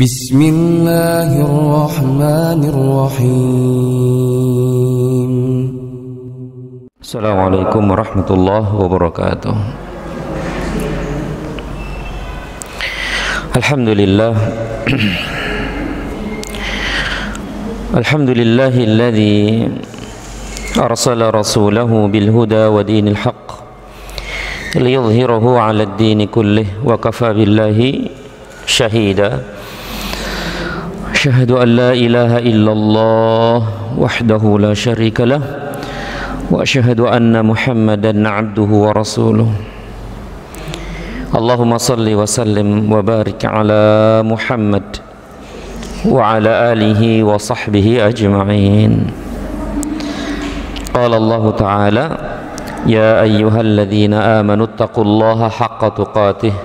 Bismillahirrahmanirrahim. Assalamualaikum warahmatullahi wabarakatuh. Alhamdulillah. Alhamdulillahilladzi arsala rasulahu bil huda wa dinil haqq liyudhhirahu 'ala ad-din kullih wa kafa billahi shahida. Asyhadu an la ilaha illallah wahdahu la syarika lah wa asyhadu anna Muhammadan 'abduhu wa rasuluh. Allahumma salli wa sallim wa barik ala Muhammad wa ala alihi wa sahbihi ajma'in. Qala Allah Ta'ala: Ya ayyuhalladzina amanu taqullaha haqqa tuqatih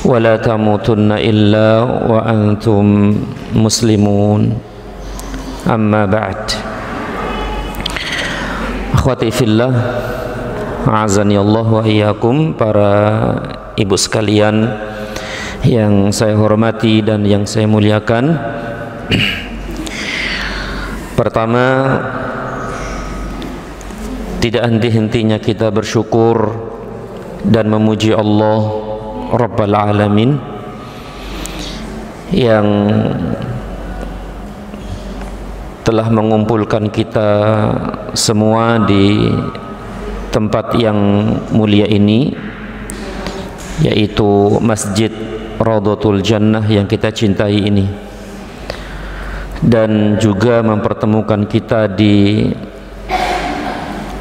wa la tamutunna illa wa antum muslimun. Amma ba'd. Akhwati fillah, a'azani Allah wa iyyakum, para ibu sekalian yang saya hormati dan yang saya muliakan. Pertama, tidak henti-hentinya kita bersyukur dan memuji Allah Rabbal Alamin yang telah mengumpulkan kita semua di tempat yang mulia ini, yaitu Masjid Raudhatul Jannah yang kita cintai ini, dan juga mempertemukan kita di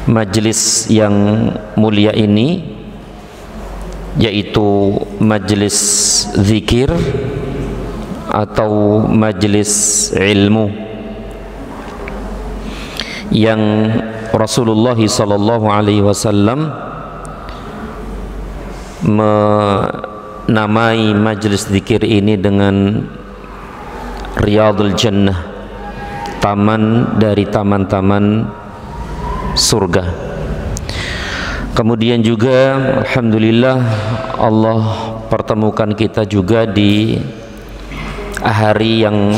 majelis yang mulia ini, yaitu majelis zikir atau majelis ilmu yang Rasulullah sallallahu alaihi wasallam menamai majelis zikir ini dengan Riyadul Jannah, taman dari taman-taman surga. Kemudian juga alhamdulillah Allah pertemukan kita juga di hari yang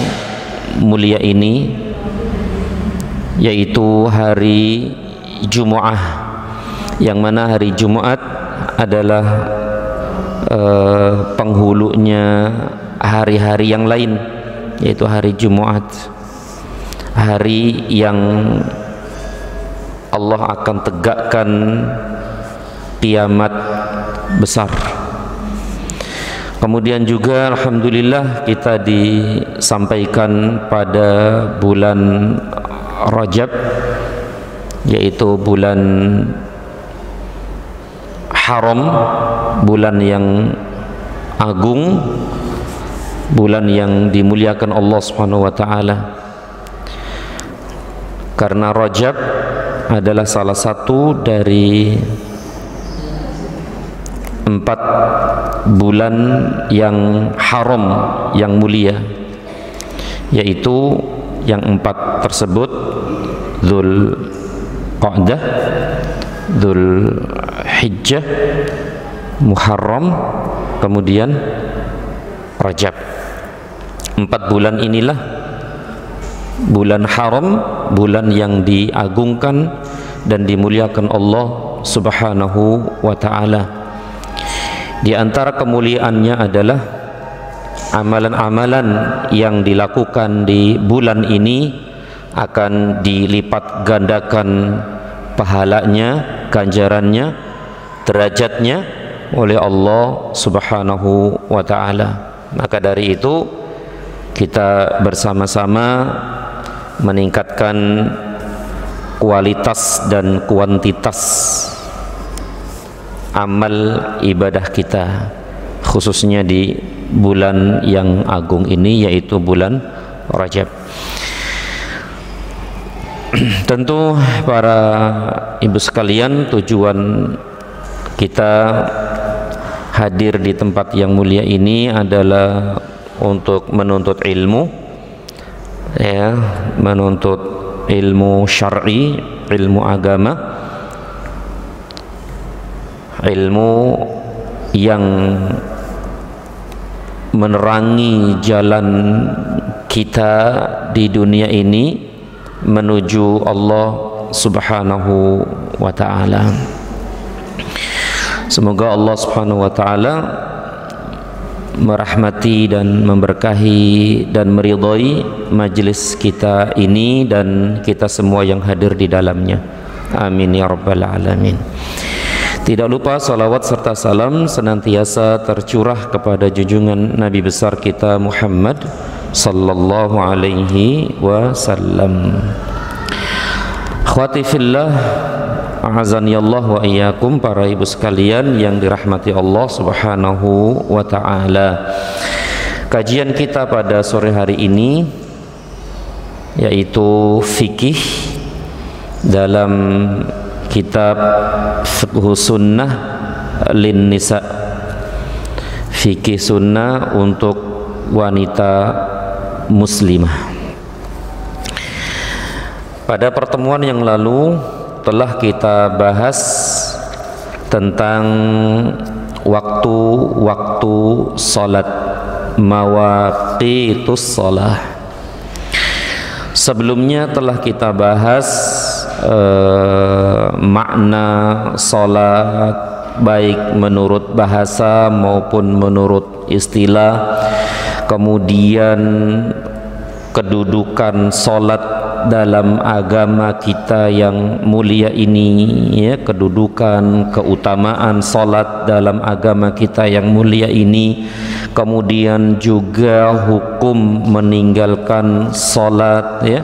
mulia ini, yaitu hari Jumu'ah, yang mana hari Jumat adalah penghulunya hari-hari yang lain, yaitu hari Jumat, hari yang Allah akan tegakkan kiamat besar. Kemudian juga alhamdulillah kita disampaikan pada bulan Rajab, yaitu bulan haram, bulan yang agung, bulan yang dimuliakan Allah Subhanahu wa taala. Karena Rajab adalah salah satu dari 4 bulan yang haram, yang mulia, yaitu yang 4 tersebut: Dzul Qa'dah, Dzul Hijjah, Muharram, kemudian Rajab. 4 bulan inilah bulan haram, bulan yang diagungkan dan dimuliakan Allah Subhanahu wa ta'ala. Di antara kemuliaannya adalah amalan-amalan yang dilakukan di bulan ini akan dilipat gandakan pahalanya, ganjarannya, derajatnya oleh Allah Subhanahu wa ta'ala. Maka dari itu kita bersama-sama meningkatkan kualitas dan kuantitas amal ibadah kita, khususnya di bulan yang agung ini, yaitu bulan Rajab. Tentu para ibu sekalian, tujuan kita hadir di tempat yang mulia ini adalah untuk menuntut ilmu, ya, menuntut ilmu syar'i, ilmu agama, ilmu yang menerangi jalan kita di dunia ini menuju Allah Subhanahu wa ta'ala. Semoga Allah Subhanahu wa ta'ala merahmati dan memberkahi dan meridhai majlis kita ini dan kita semua yang hadir di dalamnya. Amin ya rabbal alamin. Tidak lupa salawat serta salam senantiasa tercurah kepada junjungan Nabi besar kita Muhammad sallallahu alaihi wasallam. Akhwati fillah, a'azanillah wa iyyakum, para ibu sekalian yang dirahmati Allah Subhanahu wa ta'ala. Kajian kita pada sore hari ini yaitu fikih dalam kitab Fiqh Sunnah lin Nisa, fikih sunnah untuk wanita muslimah. Pada pertemuan yang lalu telah kita bahas tentang waktu-waktu salat, mawaqitus shalah. Sebelumnya telah kita bahas makna salat baik menurut bahasa maupun menurut istilah, kemudian kedudukan salat dalam agama kita yang mulia ini, ya, kedudukan keutamaan salat dalam agama kita yang mulia ini, kemudian juga hukum meninggalkan salat, ya,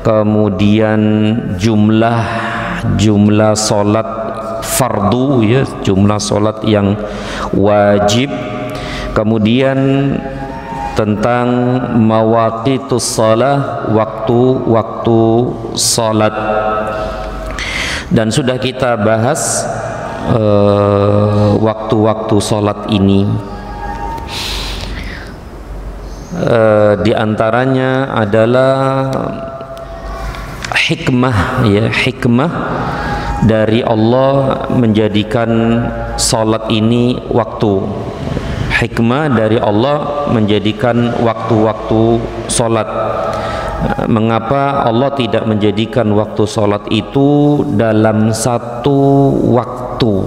kemudian jumlah salat fardu, ya, jumlah salat yang wajib, kemudian tentang mawaqitus shalah, waktu-waktu salat, dan sudah kita bahas waktu-waktu salat ini. Di antaranya adalah hikmah, ya, hikmah dari Allah menjadikan salat ini waktu. Hikmah dari Allah menjadikan waktu-waktu solat. Mengapa Allah tidak menjadikan waktu solat itu dalam satu waktu,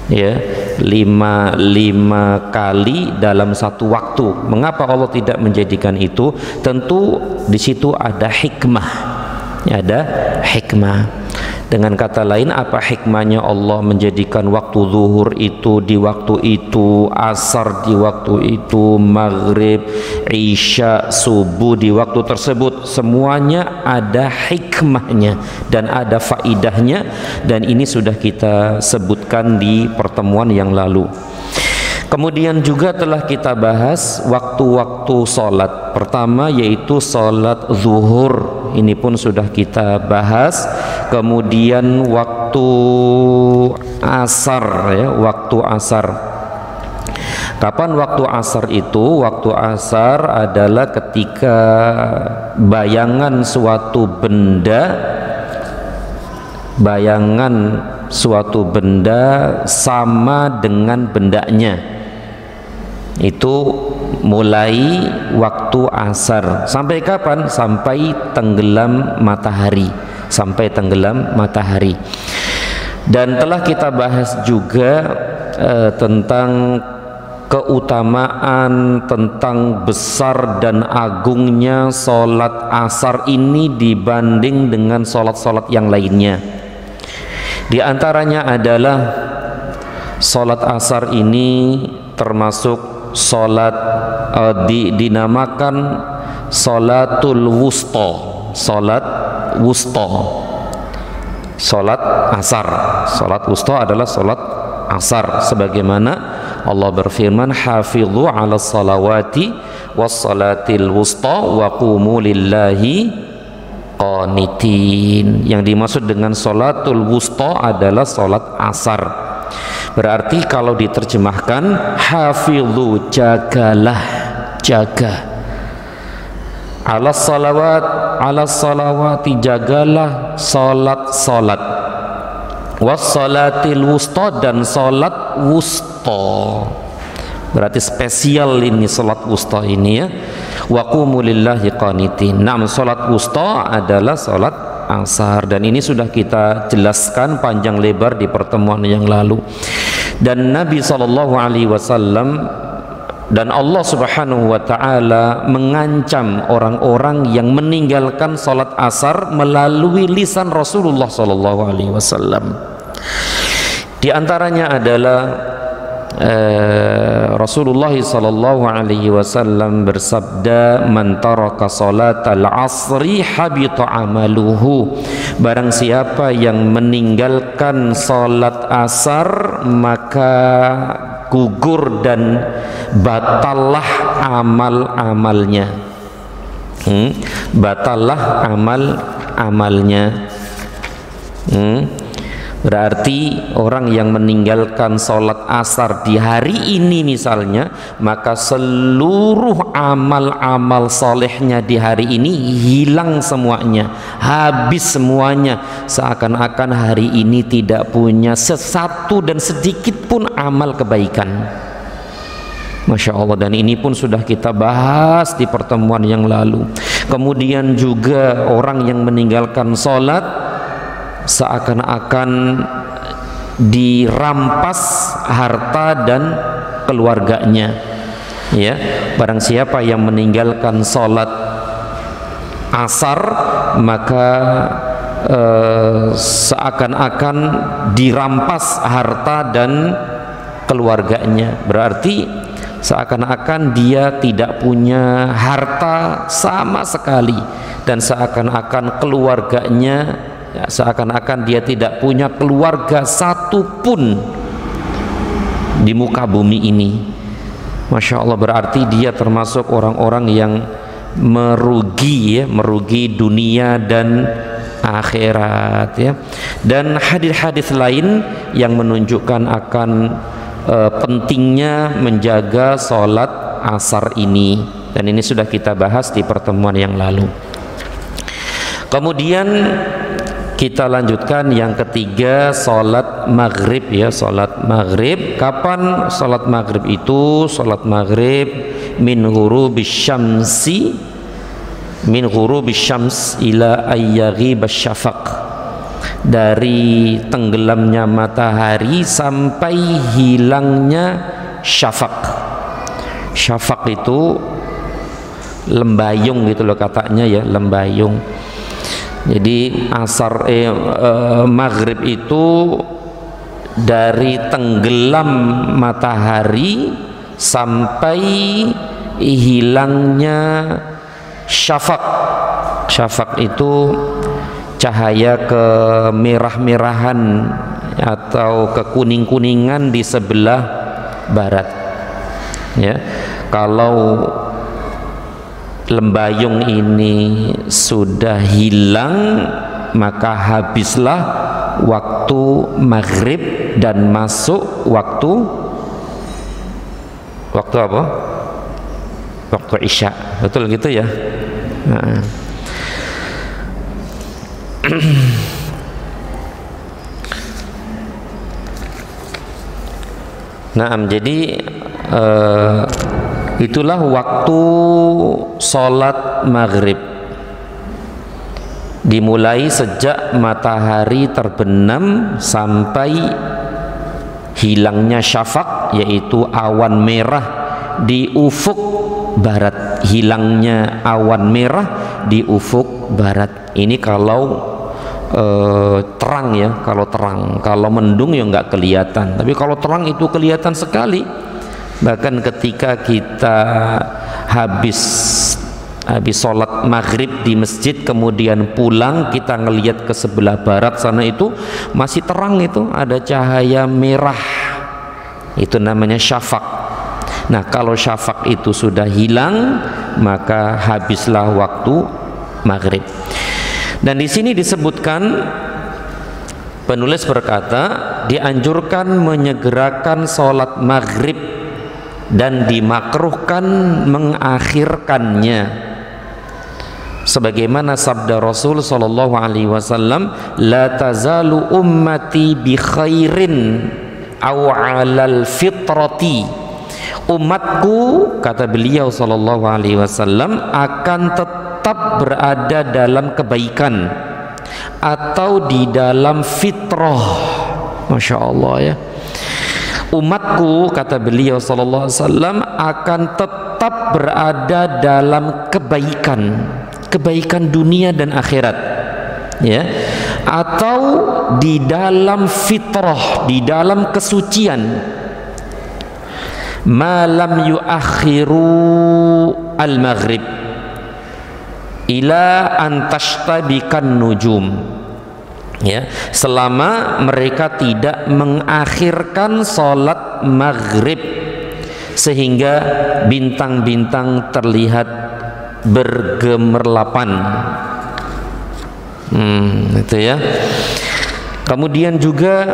ya, lima kali dalam satu waktu? Mengapa Allah tidak menjadikan itu? Tentu di situ ada hikmah, ya, ada hikmah. Dengan kata lain, apa hikmahnya Allah menjadikan waktu zuhur itu di waktu itu, asar di waktu itu, maghrib, isya, subuh di waktu tersebut? Semuanya ada hikmahnya dan ada faidahnya, dan ini sudah kita sebutkan di pertemuan yang lalu. Kemudian juga telah kita bahas waktu-waktu sholat. Pertama yaitu sholat zuhur, ini pun sudah kita bahas. Kemudian waktu asar, ya, waktu asar. Kapan waktu asar itu? Waktu asar adalah ketika bayangan suatu benda sama dengan bendanya. Itu mulai waktu asar sampai kapan? Sampai tenggelam matahari, sampai tenggelam matahari. Dan telah kita bahas juga tentang keutamaan, tentang besar dan agungnya sholat asar ini dibanding dengan sholat-sholat yang lainnya. Di antaranya adalah sholat asar ini termasuk sholat dinamakan sholatul wusta, sholat wusta, sholat asar. Sholat wusta adalah sholat asar, sebagaimana Allah berfirman, hafidhu ala salawati was salatil wusta wa qumu lillahi qanitin. Yang dimaksud dengan sholatul wusta adalah sholat asar. Berarti kalau diterjemahkan, hafidhu, jagalah, jaga, ala salawati, jagalah salat, wassalatil wusta, dan salat wusta. Berarti spesial ini salat wusta ini ya. Wa qumu lillahi qanitin. Nah, salat wusta adalah salat asar, dan ini sudah kita jelaskan panjang lebar di pertemuan yang lalu. Dan Nabi SAW dan Allah Subhanahu wa taala mengancam orang-orang yang meninggalkan salat asar melalui lisan Rasulullah SAW. Di antaranya adalah Rasulullah sallallahu alaihi wasallam bersabda, "Man taraka salatal asri habita amaluhu." Barang siapa yang meninggalkan salat asar maka gugur dan batallah amal-amalnya. Batallah amal-amalnya. Berarti orang yang meninggalkan sholat asar di hari ini misalnya, maka seluruh amal-amal solehnya di hari ini hilang semuanya, habis semuanya, seakan-akan hari ini tidak punya sesatu dan sedikit pun amal kebaikan. Masya Allah, dan ini pun sudah kita bahas di pertemuan yang lalu. Kemudian juga orang yang meninggalkan sholat seakan-akan dirampas harta dan keluarganya, ya. Barang siapa yang meninggalkan sholat asar maka seakan-akan dirampas harta dan keluarganya. Berarti seakan-akan dia tidak punya harta sama sekali, dan seakan-akan keluarganya, ya, seakan-akan dia tidak punya keluarga satupun di muka bumi ini. Masya Allah, berarti dia termasuk orang-orang yang merugi, ya, merugi dunia dan akhirat, ya. Dan hadis-hadis lain yang menunjukkan akan pentingnya menjaga sholat asar ini, dan ini sudah kita bahas di pertemuan yang lalu. Kemudian kita lanjutkan yang ketiga, sholat maghrib, ya. Sholat maghrib, kapan sholat maghrib itu? Sholat maghrib min ghurubis syamsi, min ghurubis syams ila ayyaghiba syafaq, dari tenggelamnya matahari sampai hilangnya syafaq. Syafaq itu lembayung gitu loh katanya, ya, lembayung. Jadi maghrib itu dari tenggelam matahari sampai hilangnya syafaq. Syafaq itu cahaya kemerah-merahan atau kekuning-kuningan di sebelah barat, ya. Kalau lembayung ini sudah hilang maka habislah waktu maghrib dan masuk waktu apa? Waktu isya. Betul gitu ya. Nah. Nah, jadi itulah waktu sholat maghrib, dimulai sejak matahari terbenam sampai hilangnya syafaq, yaitu awan merah di ufuk barat. Hilangnya awan merah di ufuk barat ini kalau terang, ya. Kalau terang, kalau mendung ya nggak kelihatan, tapi kalau terang itu kelihatan sekali. Bahkan ketika kita habis sholat maghrib di masjid kemudian pulang, kita ngelihat ke sebelah barat sana itu masih terang, itu ada cahaya merah, itu namanya syafaq. Nah, kalau syafaq itu sudah hilang maka habislah waktu maghrib. Dan di sini disebutkan, penulis berkata, dianjurkan menyegerakan sholat maghrib dan dimakruhkan mengakhirkannya, sebagaimana sabda Rasul sallallahu alaihi wasallam, la tazalu ummati bi khairin aw 'alal fitrati umatku, kata beliau sallallahu alaihi wasallam, akan tetap berada dalam kebaikan atau di dalam fitrah. Masya Allah ya. Umatku, kata beliau sallallahu alaihi wasallam, akan tetap berada dalam kebaikan, kebaikan dunia dan akhirat, ya, atau di dalam fitrah, di dalam kesucian. Malam yuakhiru al-maghrib ila antashtabikan nujum, ya, selama mereka tidak mengakhirkan sholat maghrib sehingga bintang-bintang terlihat bergemerlapan. Itu ya. Kemudian juga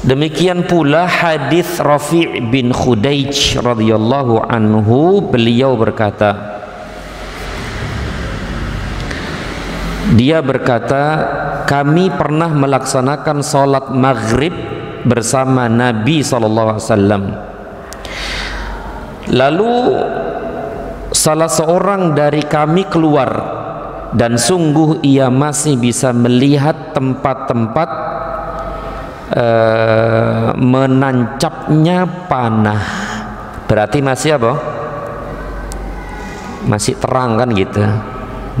demikian pula hadis Rafi' bin Khudaij radhiyallahu anhu, beliau berkata, dia berkata, kami pernah melaksanakan sholat maghrib bersama Nabi SAW. Lalu salah seorang dari kami keluar, dan sungguh ia masih bisa melihat tempat-tempat menancapnya panah. Berarti masih apa? Masih terang kan gitu.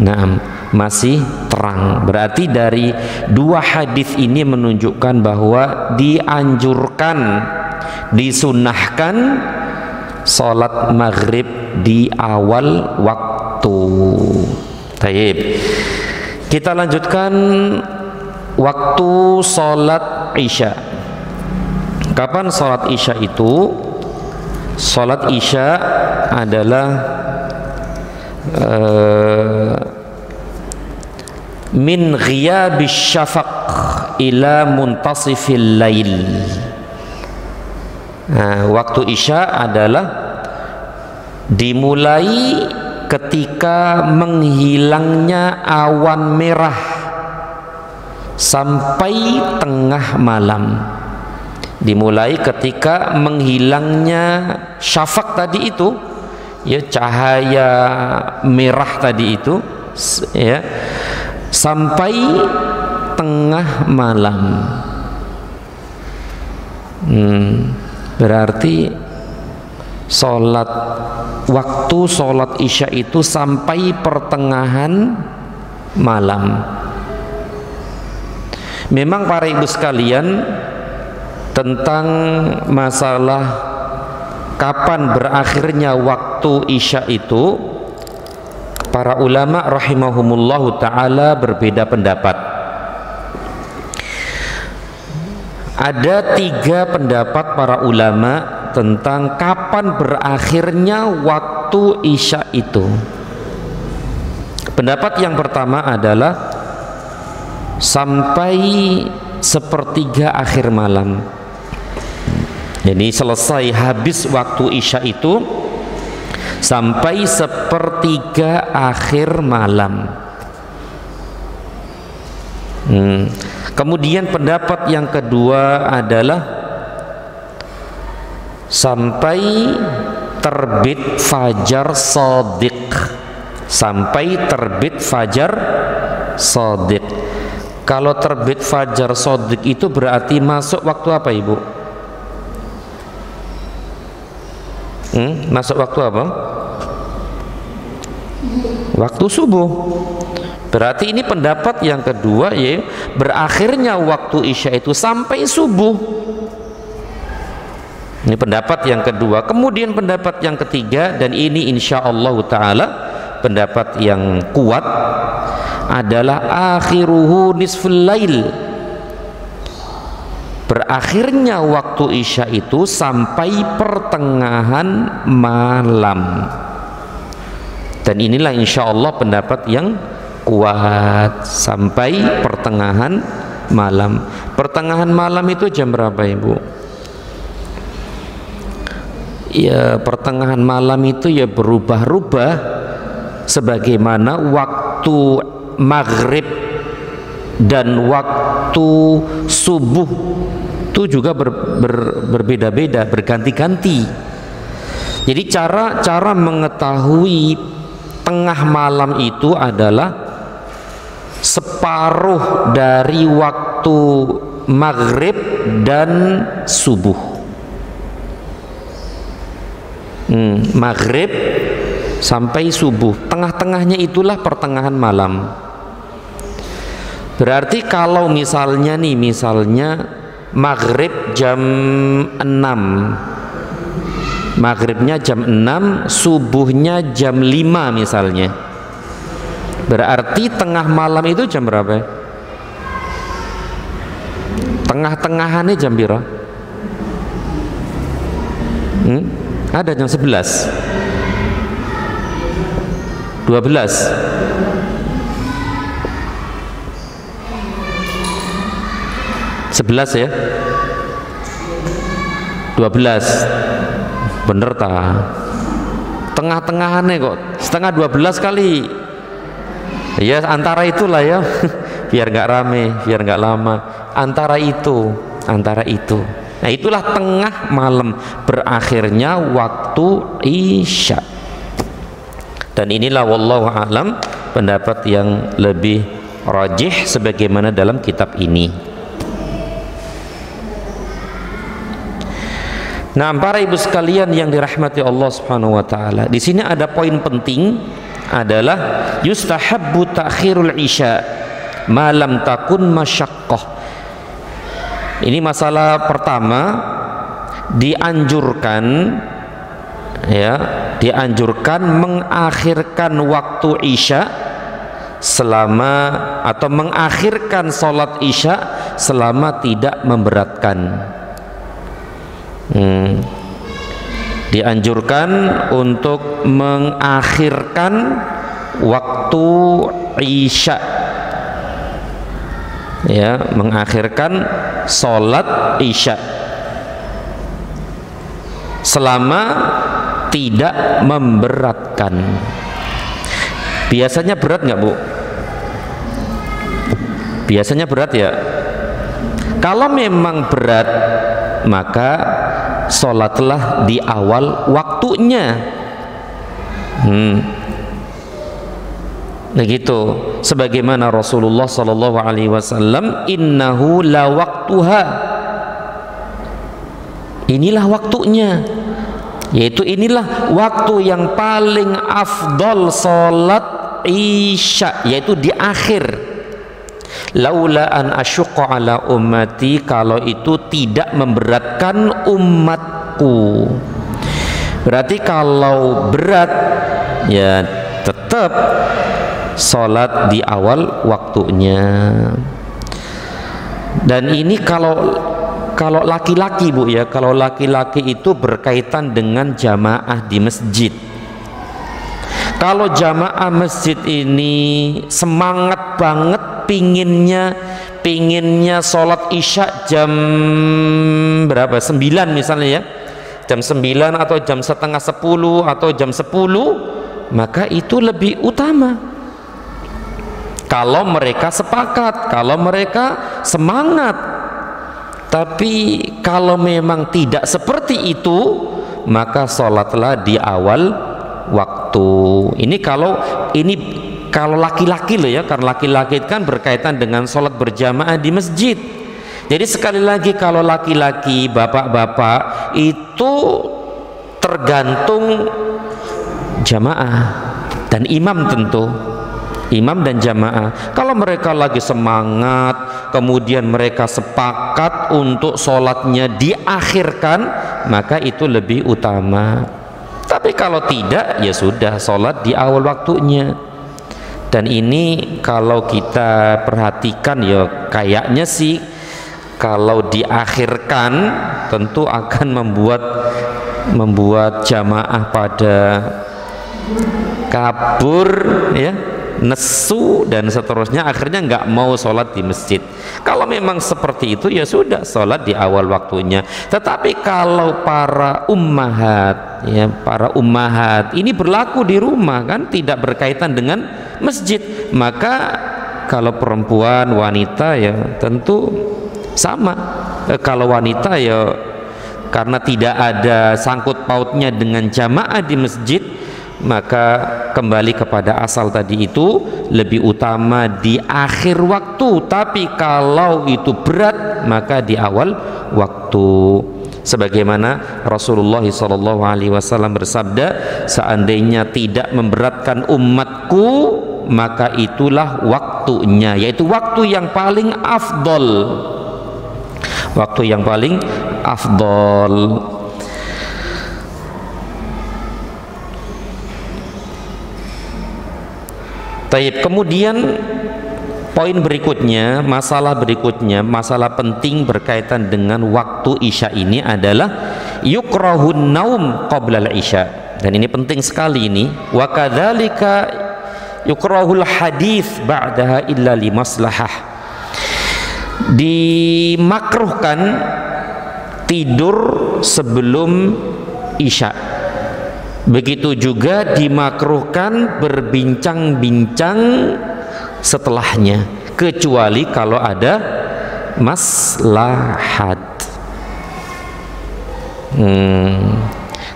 Nah, masih terang. Berarti dari dua hadis ini menunjukkan bahwa dianjurkan, disunnahkan sholat maghrib di awal waktu. Taib. Kita lanjutkan waktu sholat Isya. Kapan sholat Isya itu? Sholat Isya adalah min ghiyabis syafaq ila muntasifil lail. Waktu Isya adalah dimulai ketika menghilangnya awan merah sampai tengah malam. Dimulai ketika menghilangnya syafaq tadi itu, ya, cahaya merah tadi itu, ya, sampai tengah malam. Berarti waktu sholat Isya itu sampai pertengahan malam. Memang para ibu sekalian, tentang masalah kapan berakhirnya waktu Isya itu, para ulama rahimahumullahu ta'ala berbeda pendapat. Ada 3 pendapat para ulama tentang kapan berakhirnya waktu Isya itu. Pendapat yang pertama adalah sampai sepertiga akhir malam. Jadi selesai habis waktu Isya itu sampai sepertiga akhir malam. Kemudian pendapat yang kedua adalah sampai terbit fajar shadiq. Sampai terbit fajar shadiq. Kalau terbit fajar shadiq itu berarti masuk waktu apa, Ibu? Masuk waktu apa? Waktu subuh. Berarti ini pendapat yang kedua, ya, berakhirnya waktu Isya itu sampai subuh. Ini pendapat yang kedua. Kemudian pendapat yang ketiga, dan ini insya Allah ta'ala pendapat yang kuat, adalah akhiruhu nisful lail. Berakhirnya waktu Isya itu sampai pertengahan malam. Dan inilah insya Allah pendapat yang kuat, sampai pertengahan malam. Pertengahan malam itu jam berapa, Ibu? Ya, pertengahan malam itu ya berubah-ubah sebagaimana waktu maghrib dan waktu subuh itu juga berbeda-beda, berganti-ganti. Jadi cara mengetahui tengah malam itu adalah separuh dari waktu maghrib dan subuh. Maghrib sampai subuh, tengah-tengahnya itulah pertengahan malam. Berarti kalau misalnya maghrib jam 6, maghribnya jam 6, subuhnya jam 5 misalnya, berarti tengah malam itu jam berapa? Tengah-tengahannya jam berapa? Ada jam 11, 12, 11 ya, 12, bener ta? Tengah-tengahannya kok setengah 12 kali ya, antara itulah ya. Biar nggak rame, biar nggak lama, antara itu. Nah itulah tengah malam, berakhirnya waktu isya. Dan inilah wallahu a'lam pendapat yang lebih rajih sebagaimana dalam kitab ini. Nah, para ibu sekalian yang dirahmati Allah Subhanahu wa taala, di sini ada poin penting adalah yustahabbu ta'khirul isya ma lam takun masyaqqah. Ini masalah pertama, dianjurkan mengakhirkan waktu isya atau mengakhirkan sholat isya selama tidak memberatkan. Dianjurkan untuk mengakhirkan waktu isya, ya, mengakhirkan sholat isya selama tidak memberatkan. Biasanya berat nggak, Bu? Biasanya berat ya. Kalau memang berat, maka sholatlah di awal waktunya. Nah gitu, sebagaimana Rasulullah Sallallahu Alaihi Wasallam, innahu la waktuha, inilah waktunya, yaitu inilah waktu yang paling afdol sholat isya, yaitu di akhir. Laula an asyqa ala ummati, kalau itu tidak memberatkan umatku. Berarti kalau berat ya tetap sholat di awal waktunya. Dan ini kalau laki-laki, Bu ya, kalau laki-laki itu berkaitan dengan jamaah di masjid. Kalau jamaah masjid ini semangat banget, pinginnya sholat isya jam berapa? 9 misalnya ya, jam 9 atau jam setengah 10 atau jam 10, maka itu lebih utama. Kalau mereka sepakat, kalau mereka semangat. Tapi kalau memang tidak seperti itu, maka sholatlah di awal waktu. Ini kalau laki-laki loh ya, karena laki-laki kan berkaitan dengan sholat berjamaah di masjid. Jadi sekali lagi, kalau laki-laki, bapak-bapak itu tergantung jamaah dan imam, tentu imam dan jamaah. Kalau mereka lagi semangat, kemudian mereka sepakat untuk sholatnya diakhirkan, maka itu lebih utama. Tapi kalau tidak, ya sudah, sholat di awal waktunya. Dan ini kalau kita perhatikan ya, kayaknya sih kalau diakhirkan tentu akan membuat jamaah pada kabur ya, nesu dan seterusnya, akhirnya nggak mau sholat di masjid. Kalau memang seperti itu ya sudah, sholat di awal waktunya. Tetapi kalau para ummahat ya, para ummahat ini berlaku di rumah kan, tidak berkaitan dengan masjid, maka kalau perempuan, wanita ya tentu sama Kalau wanita ya karena tidak ada sangkut pautnya dengan jamaah di masjid, maka kembali kepada asal tadi itu, lebih utama di akhir waktu. Tapi kalau itu berat, maka di awal waktu. Sebagaimana Rasulullah SAW bersabda, seandainya tidak memberatkan umatku, maka itulah waktunya, yaitu waktu yang paling afdol, waktu yang paling afdol. Taib. Kemudian poin berikutnya, masalah berikutnya, masalah penting berkaitan dengan waktu isya ini adalah yukrahun naum qabla al-isya. Dan ini penting sekali ini. Wa kadzalika yukrahul hadits ba'daha illa li maslahah. Dimakruhkan tidur sebelum isya. Begitu juga dimakruhkan berbincang-bincang setelahnya, kecuali kalau ada maslahat.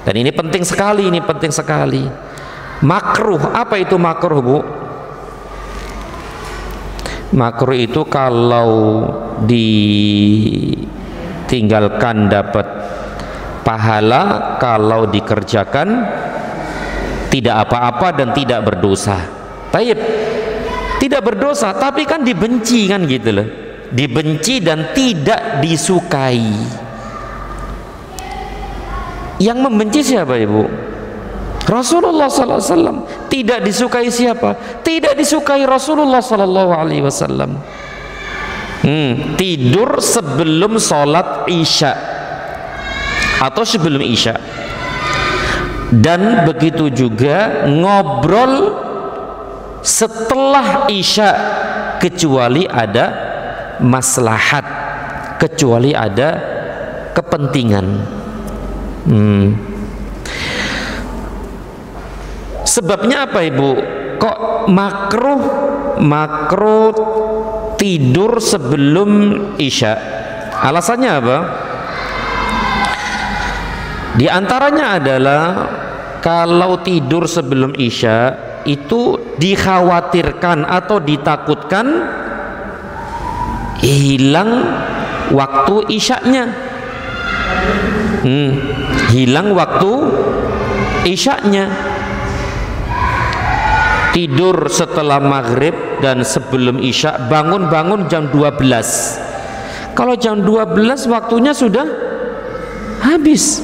Dan ini penting sekali, ini penting sekali. Makruh, apa itu makruh, Bu? Makruh itu kalau ditinggalkan dapat pahala, kalau dikerjakan tidak apa-apa dan tidak berdosa. Taib. Tidak berdosa, tapi kan dibenci, kan gitu loh. Dibenci dan tidak disukai. Yang membenci siapa, Ibu? Rasulullah SAW. Tidak disukai siapa? Tidak disukai Rasulullah SAW. Tidur sebelum sholat isya atau sebelum isya, dan begitu juga ngobrol setelah isya, kecuali ada maslahat, kecuali ada kepentingan. Sebabnya apa, Ibu? Kok makruh tidur sebelum isya? Alasannya apa? Di antaranya adalah kalau tidur sebelum isya itu dikhawatirkan atau ditakutkan hilang waktu isyanya. Hilang waktu isyanya. Tidur setelah maghrib dan sebelum isya, bangun jam 12. Kalau jam 12 waktunya sudah habis.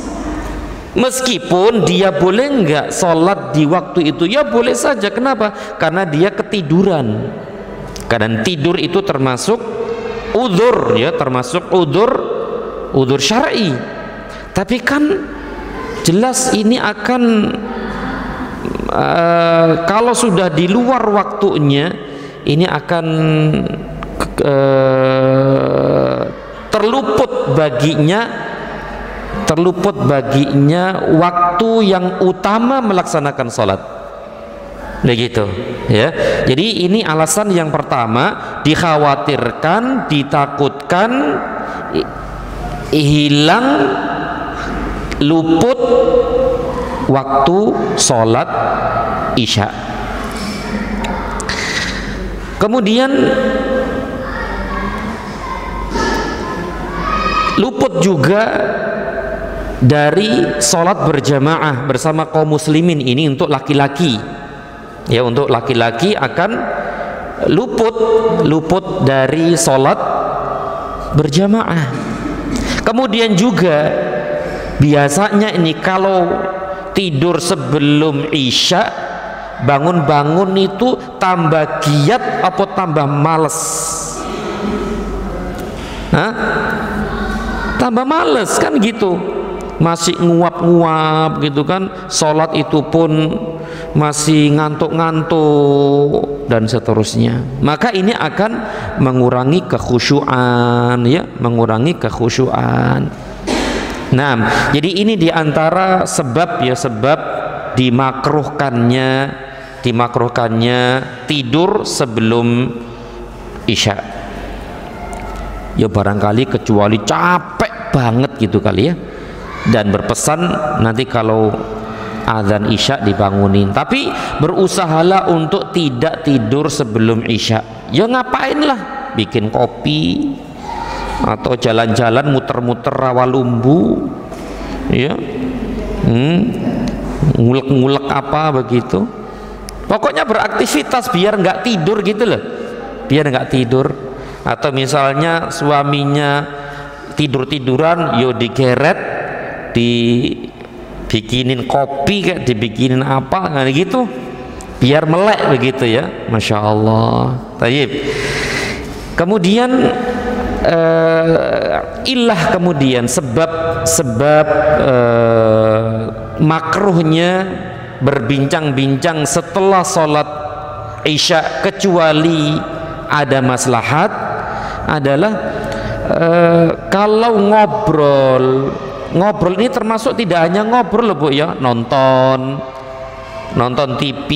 Meskipun dia boleh enggak sholat di waktu itu, ya boleh saja. Kenapa? Karena dia ketiduran. Karena tidur itu termasuk udzur, ya, termasuk udzur syar'i. Tapi kan jelas ini akan kalau sudah di luar waktunya, ini akan terluput baginya waktu yang utama melaksanakan sholat. Begitu, ya. Jadi ini alasan yang pertama, dikhawatirkan, ditakutkan hilang, luput waktu sholat isya. Kemudian luput juga dari sholat berjamaah bersama kaum muslimin. Ini untuk laki-laki, ya, untuk laki-laki akan luput dari sholat berjamaah. Kemudian juga biasanya ini kalau tidur sebelum isya, bangun itu tambah giat atau tambah males? Tambah males, kan gitu. Masih nguap-nguap gitu kan, sholat itu pun masih ngantuk-ngantuk dan seterusnya. Maka ini akan mengurangi kekhusyuan, ya, mengurangi kekhusyuan. Nah, jadi ini diantara sebab, ya, sebab dimakruhkannya tidur sebelum isya. Ya barangkali kecuali capek banget gitu kali ya, dan berpesan nanti kalau azan isya dibangunin. Tapi berusahalah untuk tidak tidur sebelum isya. Ya ngapain lah, bikin kopi atau jalan-jalan muter-muter Rawalumbu ya, ngulek-ngulek apa begitu. Pokoknya beraktivitas biar nggak tidur gitu loh, biar nggak tidur. Atau misalnya suaminya tidur-tiduran, yo digeret, dibikinin kopi kayak dibikinin apa kayak gitu, biar melek begitu ya. Masya Allah. Tayyib. Kemudian kemudian sebab makruhnya berbincang-bincang setelah sholat isya kecuali ada maslahat adalah kalau ngobrol ini termasuk tidak hanya ngobrol loh Bu ya, nonton TV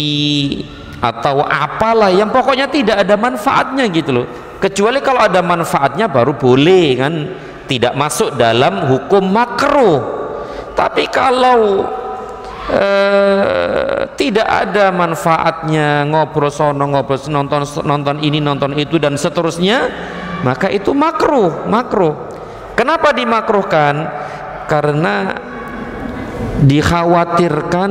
atau apalah yang pokoknya tidak ada manfaatnya gitu loh. Kecuali kalau ada manfaatnya baru boleh kan, tidak masuk dalam hukum makruh. Tapi kalau tidak ada manfaatnya, ngobrol sono ngobrol nonton ini nonton itu dan seterusnya, maka itu makruh. Kenapa dimakruhkan? Karena dikhawatirkan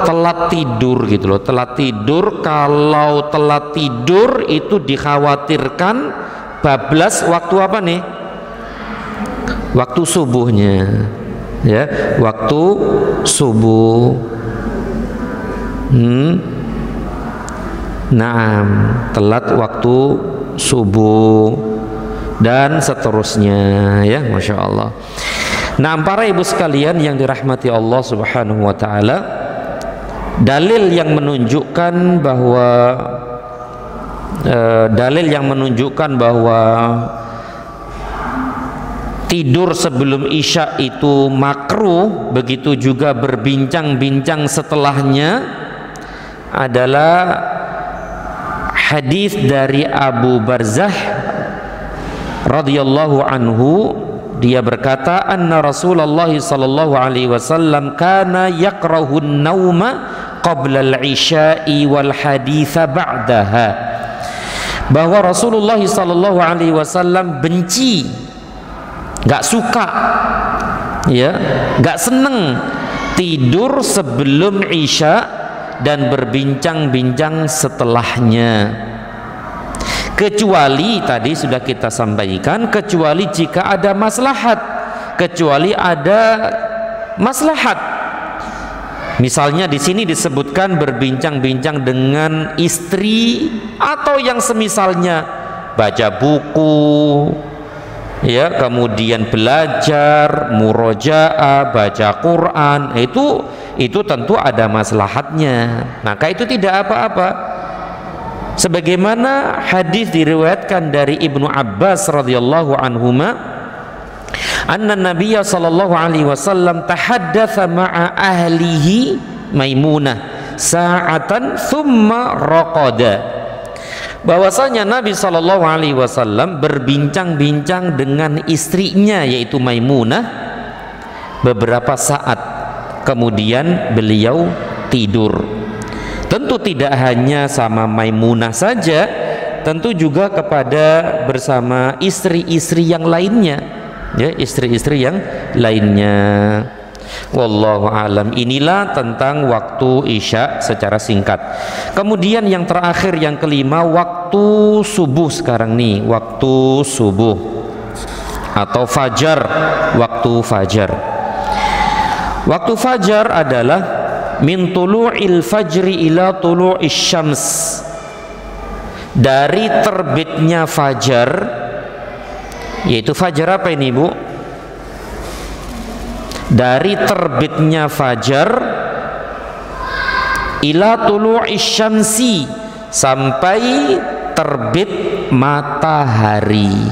telat tidur gitu loh. Telat tidur, kalau telat tidur itu dikhawatirkan bablas waktu apa nih? Waktu subuhnya ya, waktu subuh. Naam, telat waktu subuh dan seterusnya ya, Masya Allah. Nah, para ibu sekalian yang dirahmati Allah Subhanahu wa ta'ala, dalil yang menunjukkan bahwa tidur sebelum isya itu makruh, begitu juga berbincang-bincang setelahnya, adalah hadis dari Abu Barzah radhiyallahu anhu. Dia berkata, anna Rasulullah sallallahu alaihi wasallam kana yakrahu an-nauma qabla al-isya'i wal haditha ba'daha. Bahwa Rasulullah sallallahu alaihi wasallam benci, nggak suka ya, nggak seneng tidur sebelum isya dan berbincang-bincang setelahnya, kecuali tadi sudah kita sampaikan, kecuali jika ada maslahat, misalnya di sini disebutkan berbincang-bincang dengan istri atau yang semisalnya, baca buku ya, kemudian belajar murojaah, baca Quran, itu tentu ada maslahatnya, maka itu tidak apa-apa. Sebagaimana hadis diriwayatkan dari Ibnu Abbas radhiyallahu anhuma, anna Nabiyya sallallahu alaihi wasallam tahaddatsa ma'a ahlihi Maimunah sa'atan thumma raqada. Bahwasanya Nabi sallallahu alaihi wasallam berbincang-bincang dengan istrinya yaitu Maimunah beberapa saat, kemudian beliau tidur. Tentu tidak hanya sama Maimunah saja, tentu juga bersama istri-istri yang lainnya ya, istri-istri yang lainnya. Wallahu alam. Inilah tentang waktu isya secara singkat. Kemudian yang terakhir, yang kelima, waktu subuh. Sekarang nih waktu subuh atau fajar. Waktu fajar adalah min tulu'il fajri ila tulu'is syams, dari terbitnya fajar, yaitu fajar apa ini Bu? Dari terbitnya fajar ila tulu'is syamsi, sampai terbit matahari.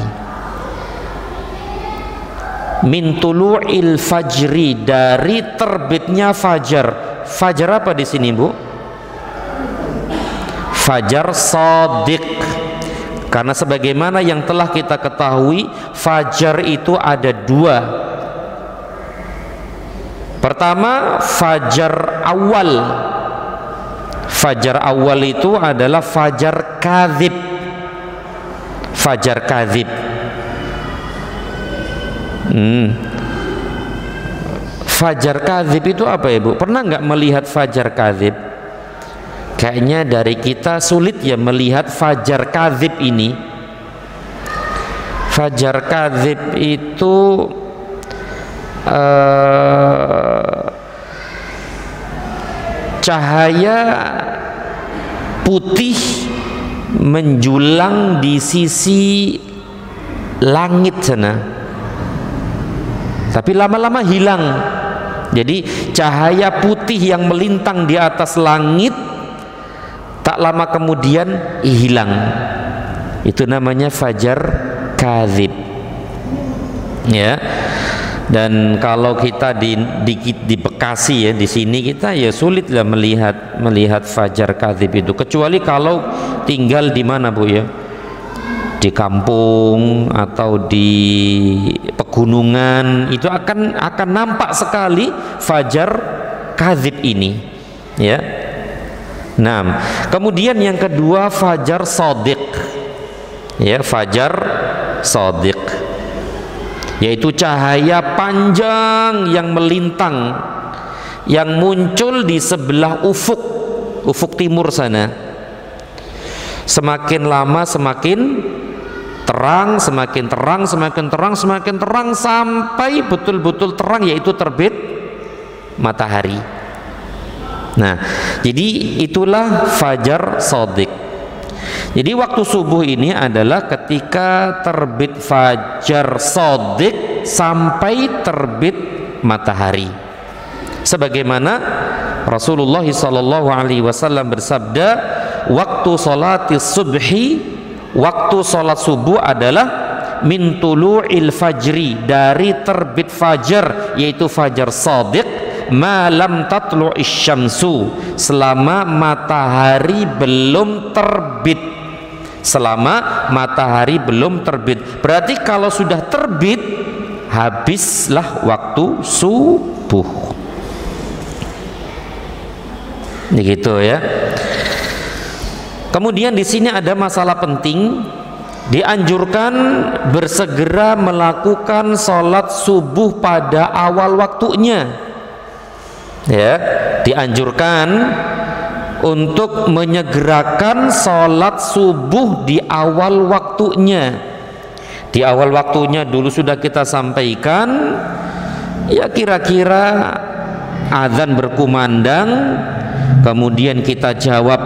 Min tulu'il fajri, dari terbitnya fajar. Fajar apa di sini Bu? fajar shadiq. Karena sebagaimana yang telah kita ketahui, fajar itu ada dua. Pertama, fajar awal. Fajar awal itu adalah fajar kadzib. Fajar kadzib. Fajar kadzib itu apa ya Bu? Pernah nggak melihat fajar kadzib? Kayaknya dari kita sulit ya melihat fajar kadzib ini. Fajar kadzib itu cahaya putih menjulang di sisi langit sana, tapi lama-lama hilang. Jadi cahaya putih yang melintang di atas langit tak lama kemudian hilang. Itu namanya fajar kadzib, ya. Dan kalau kita di Bekasi ya, di sini kita ya sulit lah melihat fajar kadzib itu, kecuali kalau tinggal di mana Bu ya, di kampung atau di pegunungan, itu akan nampak sekali fajar kadzib ini, ya. Nah, kemudian yang kedua fajar shadiq, ya, fajar shadiq, yaitu cahaya panjang yang melintang, yang muncul di sebelah ufuk timur sana. Semakin lama semakin terang, semakin terang, semakin terang, semakin terang, sampai betul-betul terang, yaitu terbit matahari. Nah, jadi itulah fajar shadiq. Jadi waktu subuh ini adalah ketika terbit fajar shadiq sampai terbit matahari. Sebagaimana Rasulullah SAW bersabda, waktu sholatis subhi, waktu sholat subuh adalah min tulu'il fajri, dari terbit fajar, yaitu fajar shadiq, malam tatlu'is syamsu, selama matahari belum terbit. Selama matahari belum terbit. Berarti kalau sudah terbit, habislah waktu subuh. Ini gitu ya. Kemudian di sini ada masalah penting. Dianjurkan bersegera melakukan sholat subuh pada awal waktunya. Ya, dianjurkan untuk menyegerakan sholat subuh di awal waktunya. Di awal waktunya dulu sudah kita sampaikan, ya kira-kira azan berkumandang, kemudian kita jawab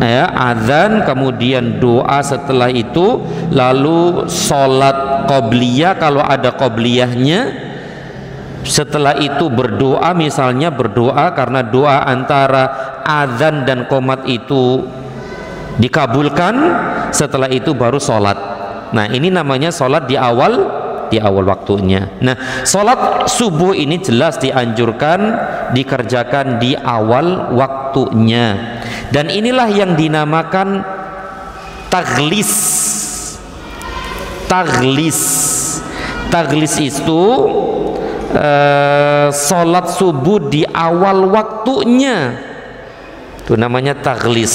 ya azan, kemudian doa setelah itu, lalu sholat qobliyah kalau ada qobliyahnya. Setelah itu berdoa, misalnya berdoa karena doa antara azan dan qomat itu dikabulkan. Setelah itu baru sholat. Nah, ini namanya sholat di awal waktunya. Nah, sholat subuh ini jelas dianjurkan dikerjakan di awal waktunya. Dan inilah yang dinamakan taghlis. Taghlis itu sholat subuh di awal waktunya, itu namanya taghlis.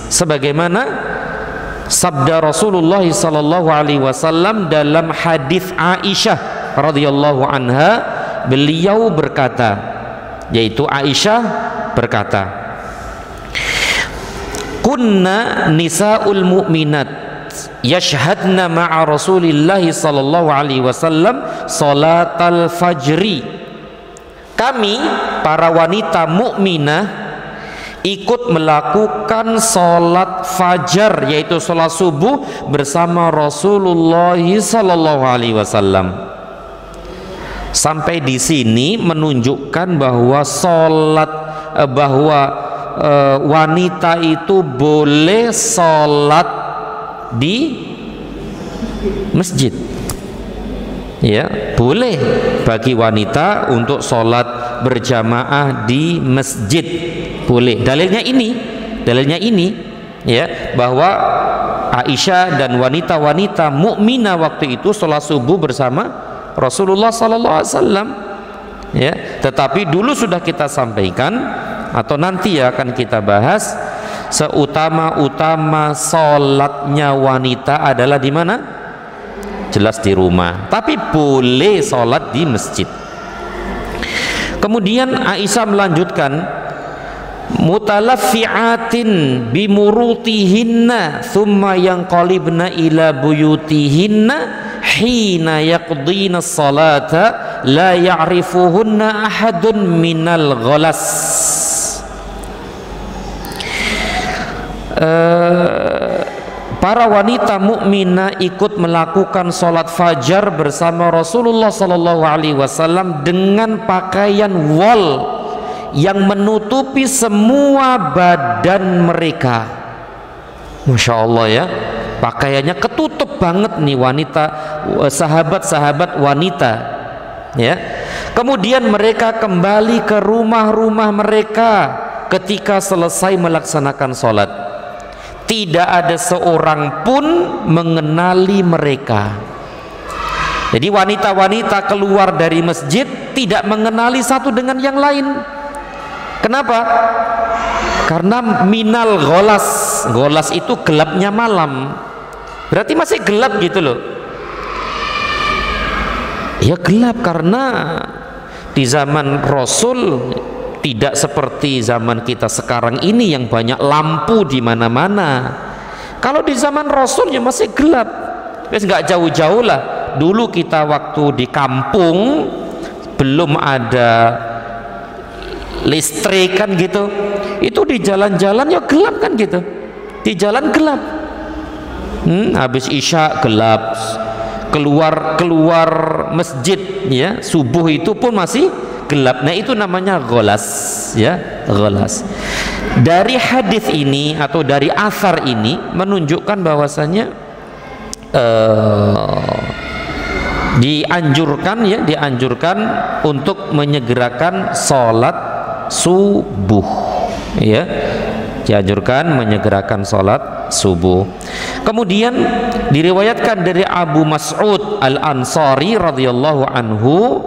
Sebagaimana sabda Rasulullah SAW dalam hadis Aisyah radhiyallahu anha, beliau berkata, yaitu Aisyah berkata, kunna nisa'ul mu'minat yashhadna ma'a Rasulillah sallallahu alaihi wasallam salatal fajri. Kami para wanita mukminah ikut melakukan salat fajar, yaitu salat subuh bersama Rasulullah sallallahu alaihi wasallam. Sampai di sini menunjukkan bahwa wanita itu boleh salat di masjid, ya, boleh bagi wanita untuk sholat berjamaah di masjid, boleh. Dalilnya ini ya, bahwa Aisyah dan wanita-wanita mukminah waktu itu sholat subuh bersama Rasulullah sallallahu alaihi wasallam, ya. Tetapi dulu sudah kita sampaikan atau nanti ya akan kita bahas, seutama-utama sholatnya wanita adalah di mana? Jelas di rumah, tapi boleh sholat di masjid. Kemudian Aisyah melanjutkan, mutalaffi'atin bimurutihinna thumma yanqalibna ila buyutihinna hina yaqdina salata la ya'rifuhunna ahadun minal ghalas. Para wanita mukminah ikut melakukan sholat fajar bersama Rasulullah sallallahu alaihi wasallam dengan pakaian wol yang menutupi semua badan mereka. Masya Allah ya, pakaiannya ketutup banget nih wanita, sahabat-sahabat wanita, ya. Kemudian mereka kembali ke rumah-rumah mereka ketika selesai melaksanakan sholat. Tidak ada seorang pun mengenali mereka. Jadi wanita-wanita keluar dari masjid tidak mengenali satu dengan yang lain. Kenapa? Karena minal gholas. Gholas itu gelapnya malam. Berarti masih gelap gitu loh. Ya gelap karena di zaman Rasul tidak seperti zaman kita sekarang ini yang banyak lampu di mana-mana. Kalau di zaman Rasul ya masih gelap. Wes nggak jauh-jauh lah. Dulu kita waktu di kampung belum ada listrik kan gitu, itu di jalan-jalan ya gelap kan gitu, di jalan gelap. Habis isya gelap, keluar masjid ya subuh itu pun masih gelap. Nah itu namanya gholas ya, gholas. Dari hadis ini atau dari asar ini menunjukkan bahwasanya dianjurkan untuk menyegerakan sholat subuh, ya, dianjurkan menyegerakan sholat subuh. Kemudian diriwayatkan dari Abu Mas'ud Al-Ansari radhiyallahu anhu,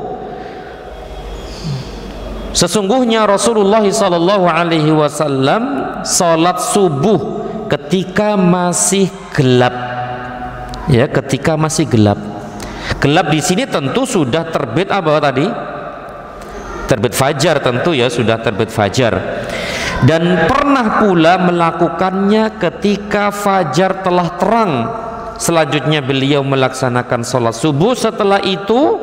sesungguhnya Rasulullah sallallahu alaihi wasallam sholat subuh ketika masih gelap, ya, ketika masih gelap. Gelap di sini tentu sudah terbit apa tadi? Terbit fajar tentu ya, sudah terbit fajar. Dan pernah pula melakukannya ketika fajar telah terang. Selanjutnya beliau melaksanakan sholat subuh. Setelah itu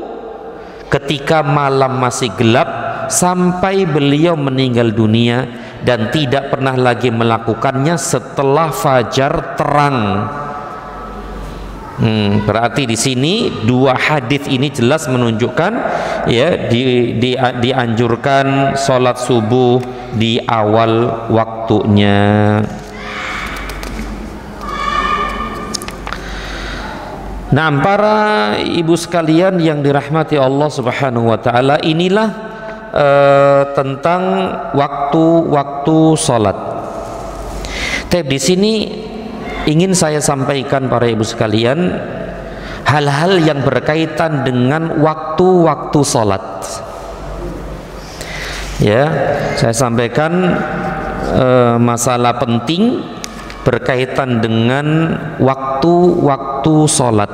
ketika malam masih gelap sampai beliau meninggal dunia, dan tidak pernah lagi melakukannya setelah fajar terang. Berarti di sini dua hadis ini jelas menunjukkan ya dianjurkan sholat subuh di awal waktunya. Nah, para ibu sekalian yang dirahmati Allah Subhanahu wa taala, inilah tentang waktu-waktu sholat. Tapi di sini ingin saya sampaikan para ibu sekalian hal-hal yang berkaitan dengan waktu-waktu sholat. Ya, saya sampaikan masalah penting berkaitan dengan waktu-waktu sholat.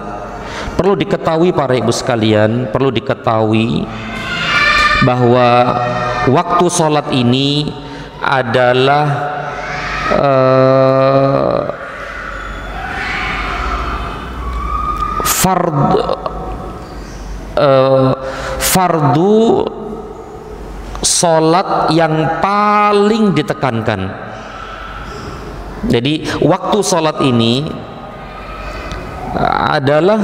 Perlu diketahui para ibu sekalian, perlu diketahui bahwa waktu sholat ini adalah fardu sholat yang paling ditekankan. Jadi waktu sholat ini adalah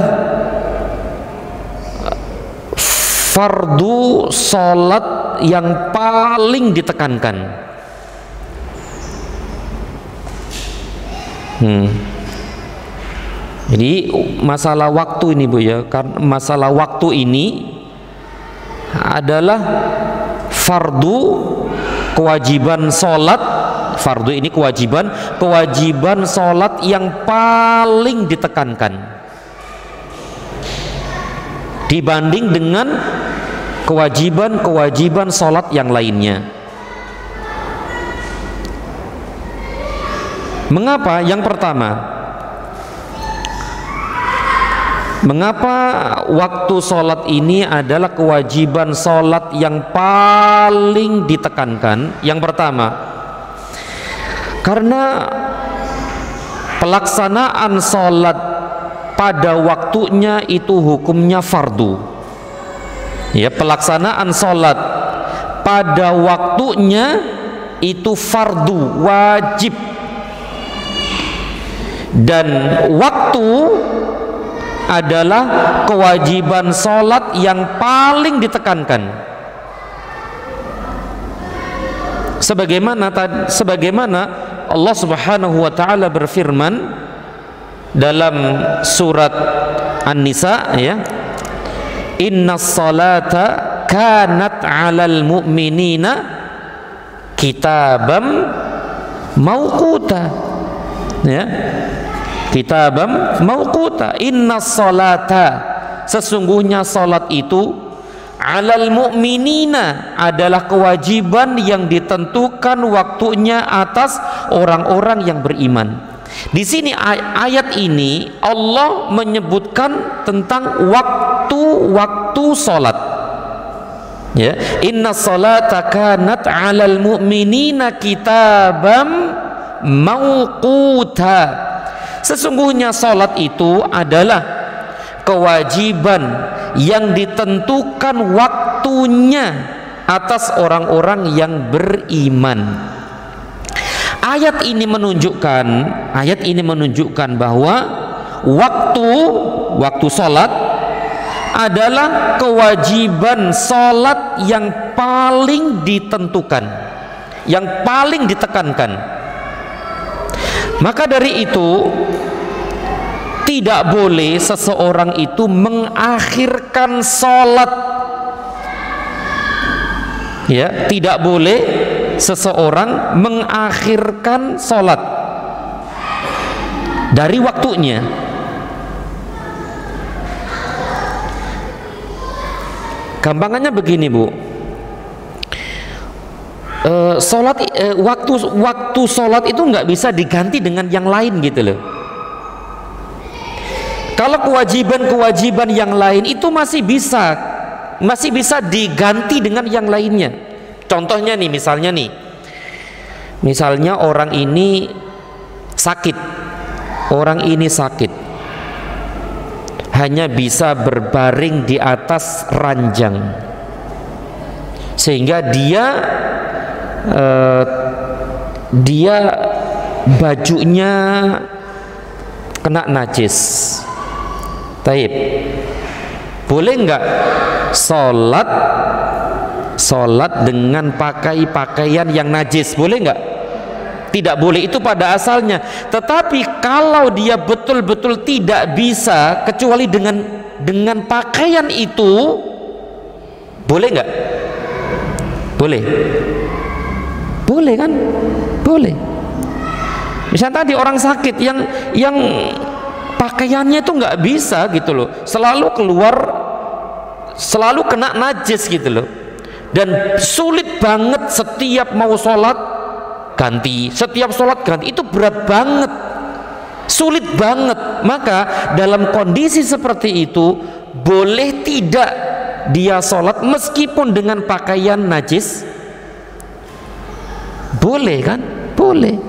fardu sholat yang paling ditekankan. Jadi masalah waktu ini Bu ya, karena masalah waktu ini adalah fardu kewajiban sholat, fardu ini kewajiban sholat yang paling ditekankan dibanding dengan kewajiban sholat yang lainnya. Mengapa? Yang pertama, mengapa waktu sholat ini adalah kewajiban sholat yang paling ditekankan? Yang pertama, karena pelaksanaan sholat pada waktunya itu hukumnya fardu. Ya, pelaksanaan sholat pada waktunya itu fardu, wajib. Dan waktu adalah kewajiban sholat yang paling ditekankan. Sebagaimana Allah Subhanahu wa taala berfirman dalam surat An-Nisa, ya, innas salata kanat 'alal mu'minina kitabam mauquta, ya, kitabam mauquta. Innas salata, sesungguhnya salat itu, 'alal mu'minina, adalah kewajiban yang ditentukan waktunya atas orang-orang yang beriman. Di sini ayat ini Allah menyebutkan tentang waktu salat. Ya, innas salata kanat 'alal mu'minina kitabam mauquta. Sesungguhnya salat itu adalah kewajiban yang ditentukan waktunya atas orang-orang yang beriman. Ayat ini menunjukkan bahwa waktu salat adalah kewajiban salat yang paling ditentukan, yang paling ditekankan. Maka dari itu tidak boleh seseorang itu mengakhirkan sholat. Ya, tidak boleh seseorang mengakhirkan sholat dari waktunya. Gampangannya begini, Bu. Waktu sholat itu nggak bisa diganti dengan yang lain gitu loh. Kalau kewajiban yang lain itu masih bisa diganti dengan yang lainnya. Contohnya nih, misalnya orang ini sakit, hanya bisa berbaring di atas ranjang, sehingga dia bajunya kena najis. Taib, boleh nggak sholat dengan pakaian yang najis? Boleh nggak? Tidak boleh, itu pada asalnya. Tetapi kalau dia betul-betul tidak bisa kecuali dengan pakaian itu, boleh nggak? Boleh kan? Boleh. Misalnya tadi orang sakit yang pakaiannya itu nggak bisa gitu loh, selalu kena najis gitu loh, dan sulit banget setiap mau sholat ganti, itu berat banget, sulit banget. Maka dalam kondisi seperti itu boleh tidak dia sholat meskipun dengan pakaian najis? Boleh kan? Boleh.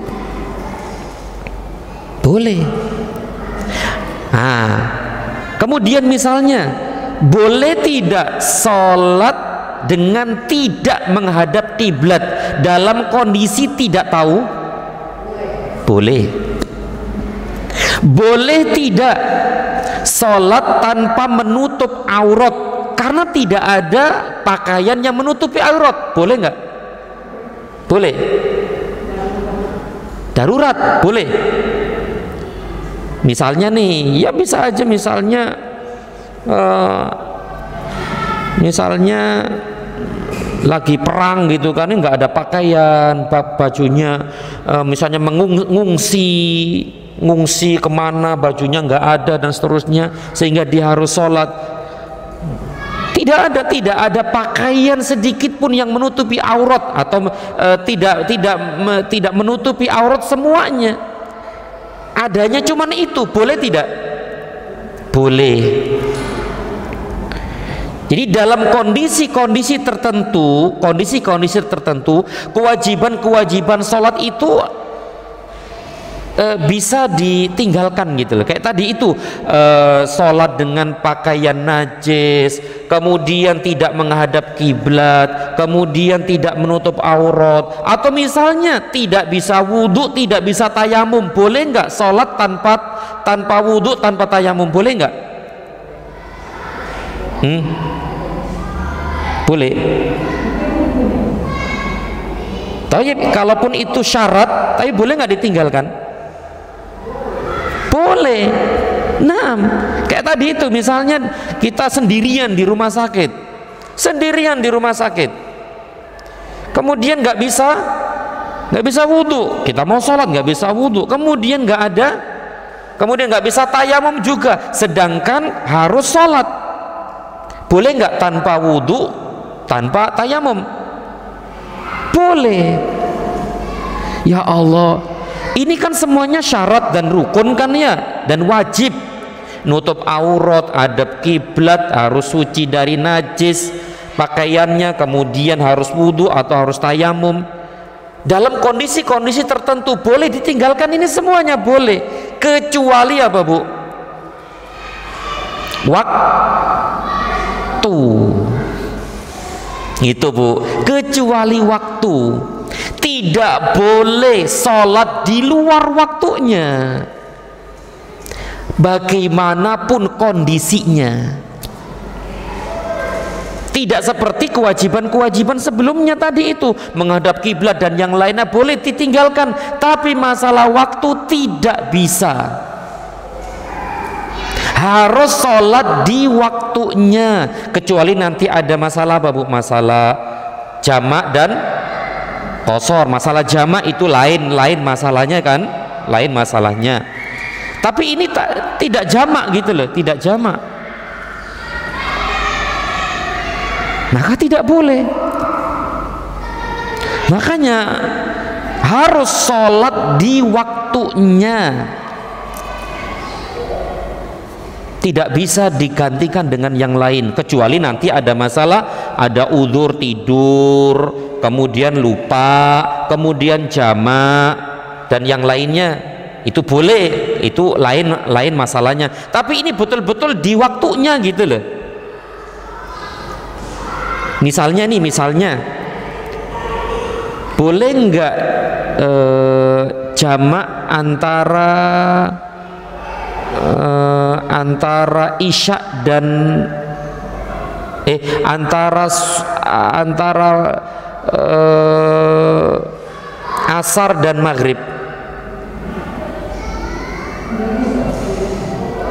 Kemudian misalnya boleh tidak sholat dengan tidak menghadap kiblat dalam kondisi tidak tahu? Boleh. Boleh tidak sholat tanpa menutup aurat karena tidak ada pakaian yang menutupi aurat? Boleh nggak? Boleh. Darurat boleh. Misalnya nih, ya bisa aja misalnya lagi perang gitu kan, nggak ada pakaian, bajunya misalnya ngungsi kemana, bajunya nggak ada dan seterusnya, sehingga dia harus sholat. Tidak ada pakaian sedikit pun yang menutupi aurat, atau tidak menutupi aurat semuanya. Adanya cuman itu, boleh tidak? Boleh. Jadi dalam kondisi-kondisi tertentu, kewajiban sholat itu bisa ditinggalkan gitu loh. Kayak tadi itu, sholat dengan pakaian najis, kemudian tidak menghadap kiblat, kemudian tidak menutup aurat, atau misalnya tidak bisa wudhu, tidak bisa tayamum. Boleh nggak sholat tanpa wudhu, tanpa tayamum? Boleh nggak? Boleh. Tapi kalaupun itu syarat, tapi boleh nggak ditinggalkan? Boleh. Nah, kayak tadi itu, misalnya kita sendirian di rumah sakit, kemudian nggak bisa wudhu, kita mau sholat nggak bisa wudhu, kemudian nggak bisa tayamum juga, sedangkan harus sholat. Boleh nggak tanpa wudhu, tanpa tayamum? Boleh. Ya Allah, ini kan semuanya syarat dan rukun kan ya, dan wajib. Nutup aurat, hadap kiblat, harus suci dari najis pakaiannya, kemudian harus wudhu atau harus tayamum. Dalam kondisi-kondisi tertentu boleh ditinggalkan, ini semuanya boleh, kecuali apa Bu? Waktu. Itu Bu, kecuali waktu. Tidak boleh sholat di luar waktunya, bagaimanapun kondisinya. Tidak seperti kewajiban-kewajiban sebelumnya tadi itu, menghadap kiblat dan yang lainnya boleh ditinggalkan, tapi masalah waktu tidak bisa. Harus sholat di waktunya, kecuali nanti ada masalah apa Bu? Masalah jamak dan qashar. Masalah jamak itu lain masalahnya kan, lain masalahnya. Tapi ini tidak jamak gitu loh, tidak jamak, maka tidak boleh. Makanya harus sholat di waktunya, tidak bisa digantikan dengan yang lain, kecuali nanti ada masalah, ada uzur tidur, kemudian lupa, kemudian jamak dan yang lainnya, itu boleh, itu lain masalahnya. Tapi ini betul-betul di waktunya gitu loh. Misalnya boleh nggak jamak antara isya dan antara asar dan maghrib?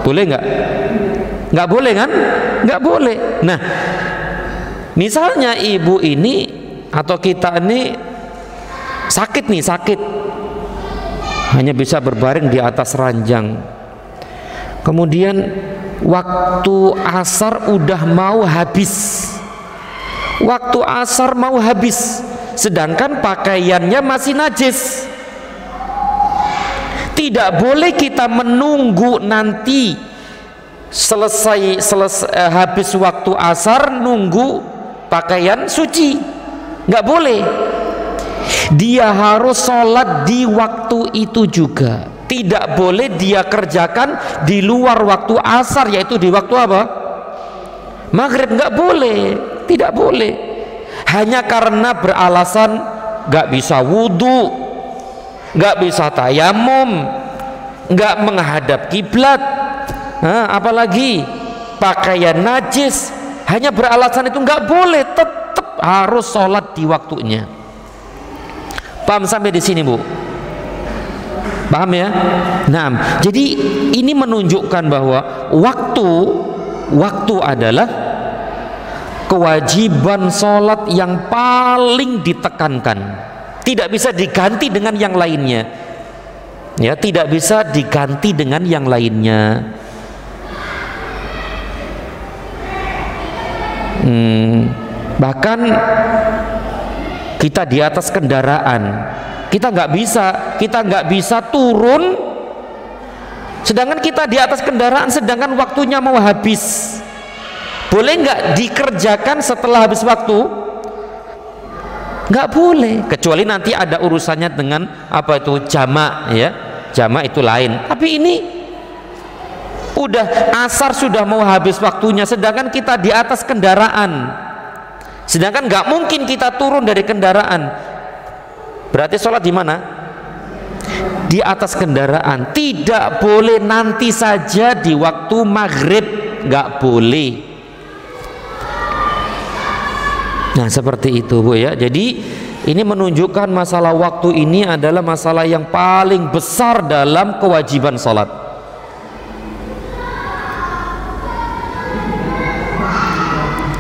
Boleh nggak? Nggak boleh kan? Nggak boleh. Nah, misalnya ibu ini atau kita ini sakit, hanya bisa berbaring di atas ranjang, kemudian waktu asar udah mau habis, sedangkan pakaiannya masih najis. Tidak boleh kita menunggu nanti selesai habis waktu asar nunggu pakaian suci, nggak boleh. Dia harus sholat di waktu itu juga. Tidak boleh dia kerjakan di luar waktu asar, yaitu di waktu apa? Maghrib. Nggak boleh, tidak boleh. Hanya karena beralasan nggak bisa wudhu, nggak bisa tayamum, nggak menghadap kiblat, apalagi pakaian najis, hanya beralasan itu nggak boleh, tetap harus sholat di waktunya. Paham sampai di sini Bu? Paham ya? Nah, jadi ini menunjukkan bahwa waktu adalah kewajiban sholat yang paling ditekankan, tidak bisa diganti dengan yang lainnya, ya, tidak bisa diganti dengan yang lainnya. Bahkan kita di atas kendaraan, kita nggak bisa turun, sedangkan kita di atas kendaraan, sedangkan waktunya mau habis. Boleh nggak dikerjakan setelah habis waktu? Nggak boleh, kecuali nanti ada urusannya dengan apa itu jamak, ya, jamak itu lain. Tapi ini udah asar, sudah mau habis waktunya, sedangkan kita di atas kendaraan, sedangkan nggak mungkin kita turun dari kendaraan. Berarti sholat di mana? Di atas kendaraan. Tidak boleh nanti saja di waktu maghrib, nggak boleh. Nah seperti itu Bu ya. Jadi ini menunjukkan masalah waktu ini adalah masalah yang paling besar dalam kewajiban sholat.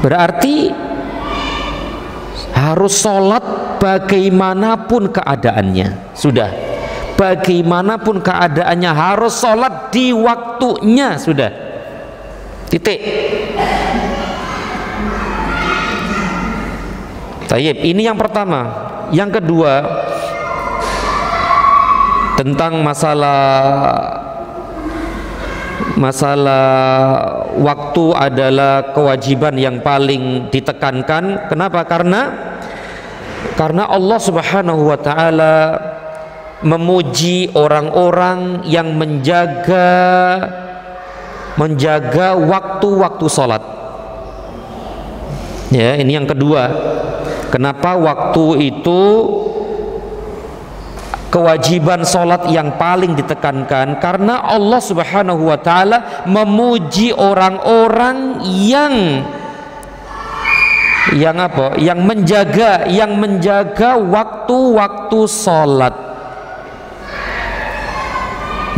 Berarti harus sholat bagaimanapun keadaannya. Sudah, bagaimanapun keadaannya harus sholat di waktunya. Sudah, titik. Tayyib, ini yang pertama. Yang kedua, tentang masalah waktu adalah kewajiban yang paling ditekankan. Kenapa? Karena Allah Subhanahu wa taala memuji orang-orang yang menjaga waktu-waktu salat. Ya, ini yang kedua. Kenapa waktu itu kewajiban sholat yang paling ditekankan? Karena Allah Subhanahu wa ta'ala memuji orang-orang yang apa? Yang menjaga waktu-waktu sholat.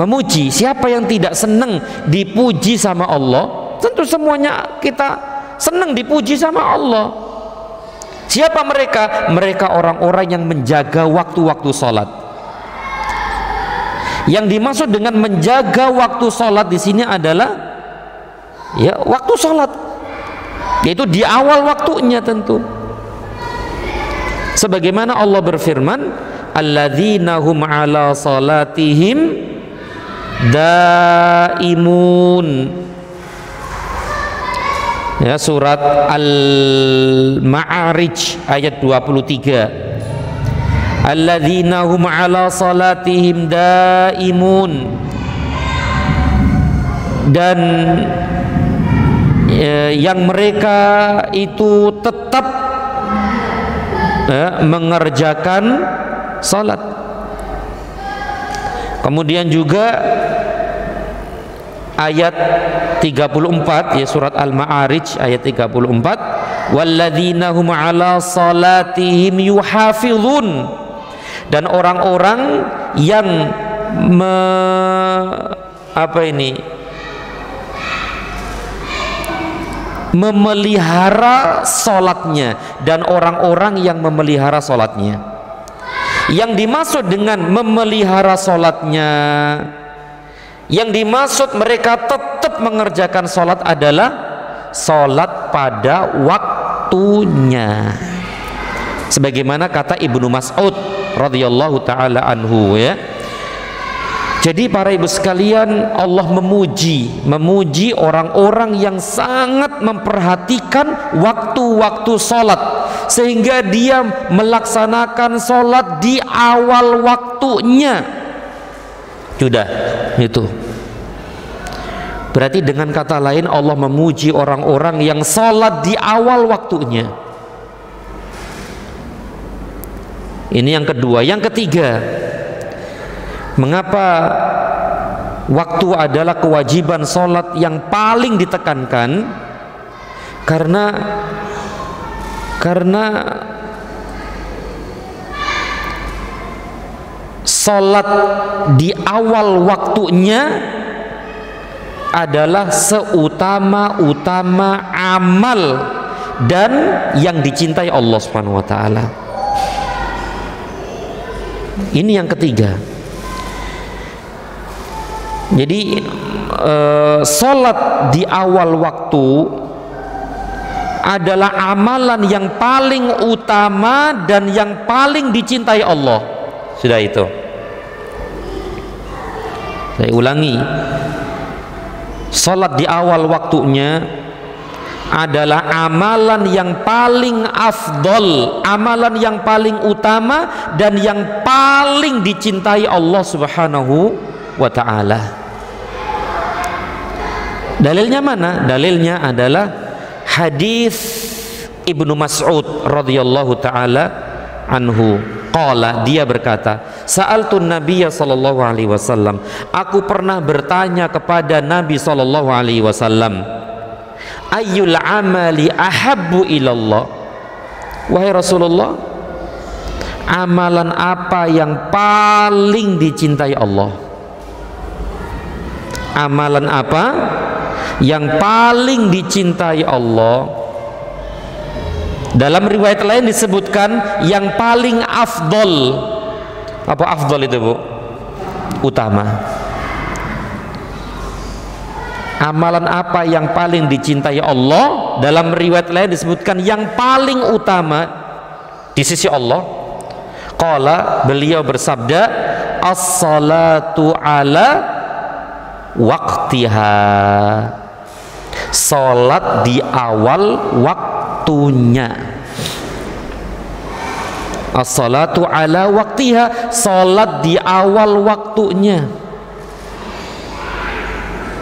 Memuji. Siapa yang tidak senang dipuji sama Allah? Tentu semuanya kita senang dipuji sama Allah. Siapa mereka? Mereka orang-orang yang menjaga waktu-waktu sholat. Yang dimaksud dengan menjaga waktu sholat di sini adalah ya waktu sholat, yaitu di awal waktunya tentu. Sebagaimana Allah berfirman, alladzina hum ala salatihim daimun. Ya, surat Al-Ma'arij ayat 23. Alladzina hum ala salatihim daimun. Dan yang mereka itu tetap mengerjakan salat. Kemudian juga ayat 34, ya, surat Al-Ma'arij ayat 34, walladzina hum ala salatihim yuhafizun. Dan orang-orang yang memelihara salatnya, dan orang-orang yang memelihara salatnya. Yang dimaksud dengan memelihara salatnya, yang dimaksud mereka tetap mengerjakan salat adalah salat pada waktunya. Sebagaimana kata Ibnu Mas'ud radhiyallahu taala anhu, ya. Jadi para ibu sekalian, Allah memuji orang-orang yang sangat memperhatikan waktu-waktu salat, sehingga dia melaksanakan salat di awal waktunya. Sudah, itu. Berarti dengan kata lain Allah memuji orang-orang yang salat di awal waktunya. Ini yang kedua. Yang ketiga, mengapa waktu adalah kewajiban sholat yang paling ditekankan? Karena sholat di awal waktunya adalah seutama-utama amal dan yang dicintai Allah Subhanahu wa taala. Ini yang ketiga. Jadi salat di awal waktu adalah amalan yang paling utama dan yang paling dicintai Allah. Sudah itu. Saya ulangi. Salat di awal waktunya adalah amalan yang paling afdol, amalan yang paling utama dan yang paling dicintai Allah Subhanahu wa ta'ala. Dalilnya mana? Dalilnya adalah hadis Ibnu Mas'ud radhiyallahu taala anhu. Qala, dia berkata, sa'altun Nabiyya sallallahu alaihi wasallam, aku pernah bertanya kepada Nabi sallallahu alaihi wasallam, ayyul amali ahabbu ilallah, wahai Rasulullah, amalan apa yang paling dicintai Allah? Amalan apa yang paling dicintai Allah? Dalam riwayat lain disebutkan yang paling afdol. Apa afdol itu, Bu? Utama. Amalan apa yang paling dicintai Allah? Dalam riwayat lain disebutkan yang paling utama di sisi Allah. Qala, beliau bersabda, as-salatu ala waqtiha. Salat di awal waktunya. As-salatu ala waqtiha, salat di awal waktunya.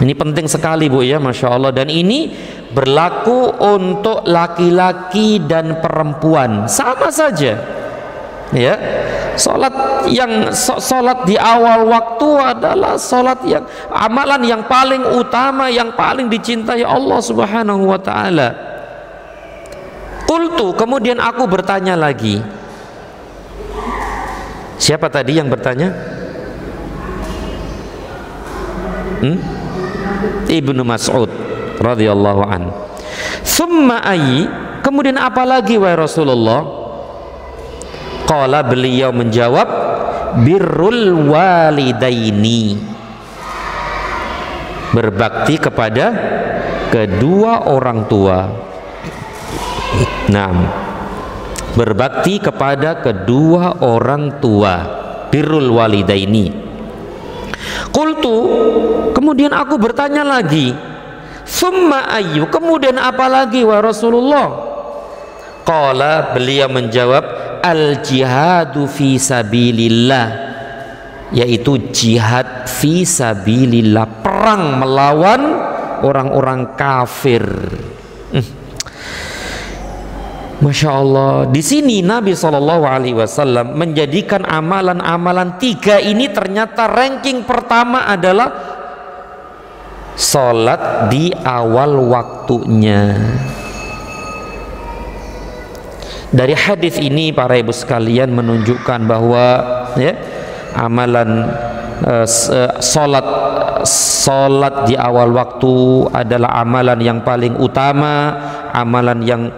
Ini penting sekali, Bu, ya, Masya Allah. Dan ini berlaku untuk laki-laki dan perempuan, sama saja, ya. Salat di awal waktu adalah salat yang amalan yang paling utama, yang paling dicintai Allah Subhanahu wa taala. Qultu, kemudian aku bertanya lagi. Siapa tadi yang bertanya? Ibnu Mas'ud radhiyallahu an. Summa ayy, kemudian apa lagi wahai Rasulullah? Qala, beliau menjawab, birrul walidaini, berbakti kepada kedua orang tua. Nah, berbakti kepada kedua orang tua, birrul walidaini. Qultu, kemudian aku bertanya lagi, summa ayyu, kemudian apa lagi wahai Rasulullah? Qala, beliau menjawab, al jihadu fi sabilillah, yaitu jihad fi sabilillah, perang melawan orang-orang kafir. Masya Allah. Di sini Nabi SAW menjadikan amalan-amalan tiga ini ternyata ranking pertama adalah salat di awal waktunya. Dari hadis ini para ibu sekalian menunjukkan bahwa, ya, amalan salat di awal waktu adalah amalan yang paling utama, amalan yang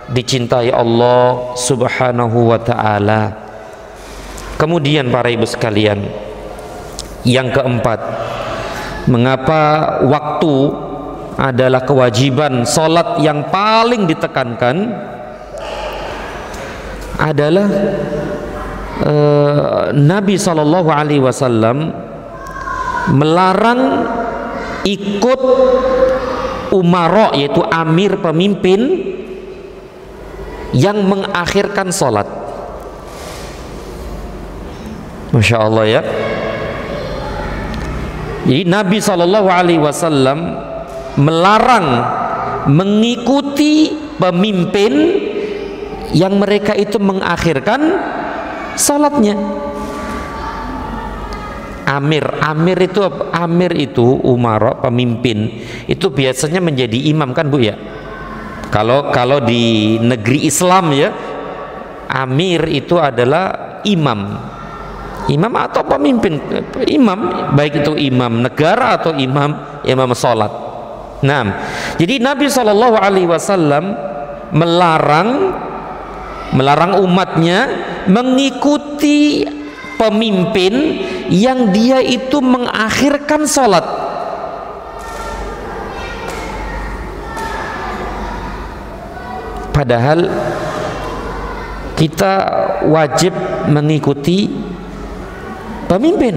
dicintai Allah Subhanahu wa ta'ala. Kemudian para ibu sekalian, yang keempat, mengapa waktu adalah kewajiban salat yang paling ditekankan adalah Nabi SAW melarang ikut umara, yaitu amir, pemimpin yang mengakhirkan salat. Masya Allah, ya. Jadi Nabi SAW melarang mengikuti pemimpin yang mereka itu mengakhirkan salatnya. Amir itu umara, pemimpin itu biasanya menjadi imam, kan, Bu, ya? Kalau di negeri Islam, ya, amir itu adalah imam atau pemimpin, imam, baik itu imam negara atau imam salat. Nah, jadi Nabi SAW melarang umatnya mengikuti pemimpin yang dia itu mengakhirkan sholat. Padahal kita wajib mengikuti pemimpin,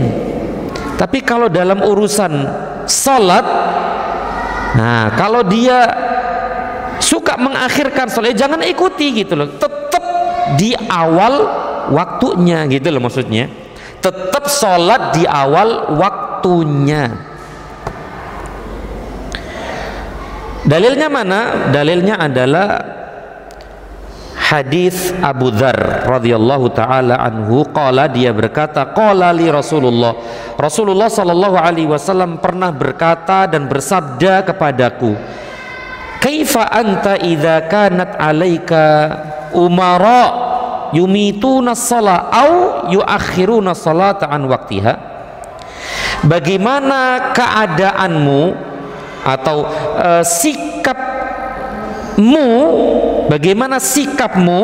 tapi kalau dalam urusan sholat, nah kalau dia suka mengakhirkan sholat, jangan ikuti gitu loh, tetap di awal waktunya gitu loh, maksudnya tetap sholat di awal waktunya. Dalilnya mana? Dalilnya adalah hadis Abu Dzar radhiyallahu taala anhu, qala, dia berkata, qala li Rasulullah sallallahu alaihi wasallam pernah berkata dan bersabda kepadaku, kaifa anta idza kanat alaika umara yumituna shalah au yuakhiruna salata an waqtiha. Bagaimana keadaanmu atau bagaimana sikapmu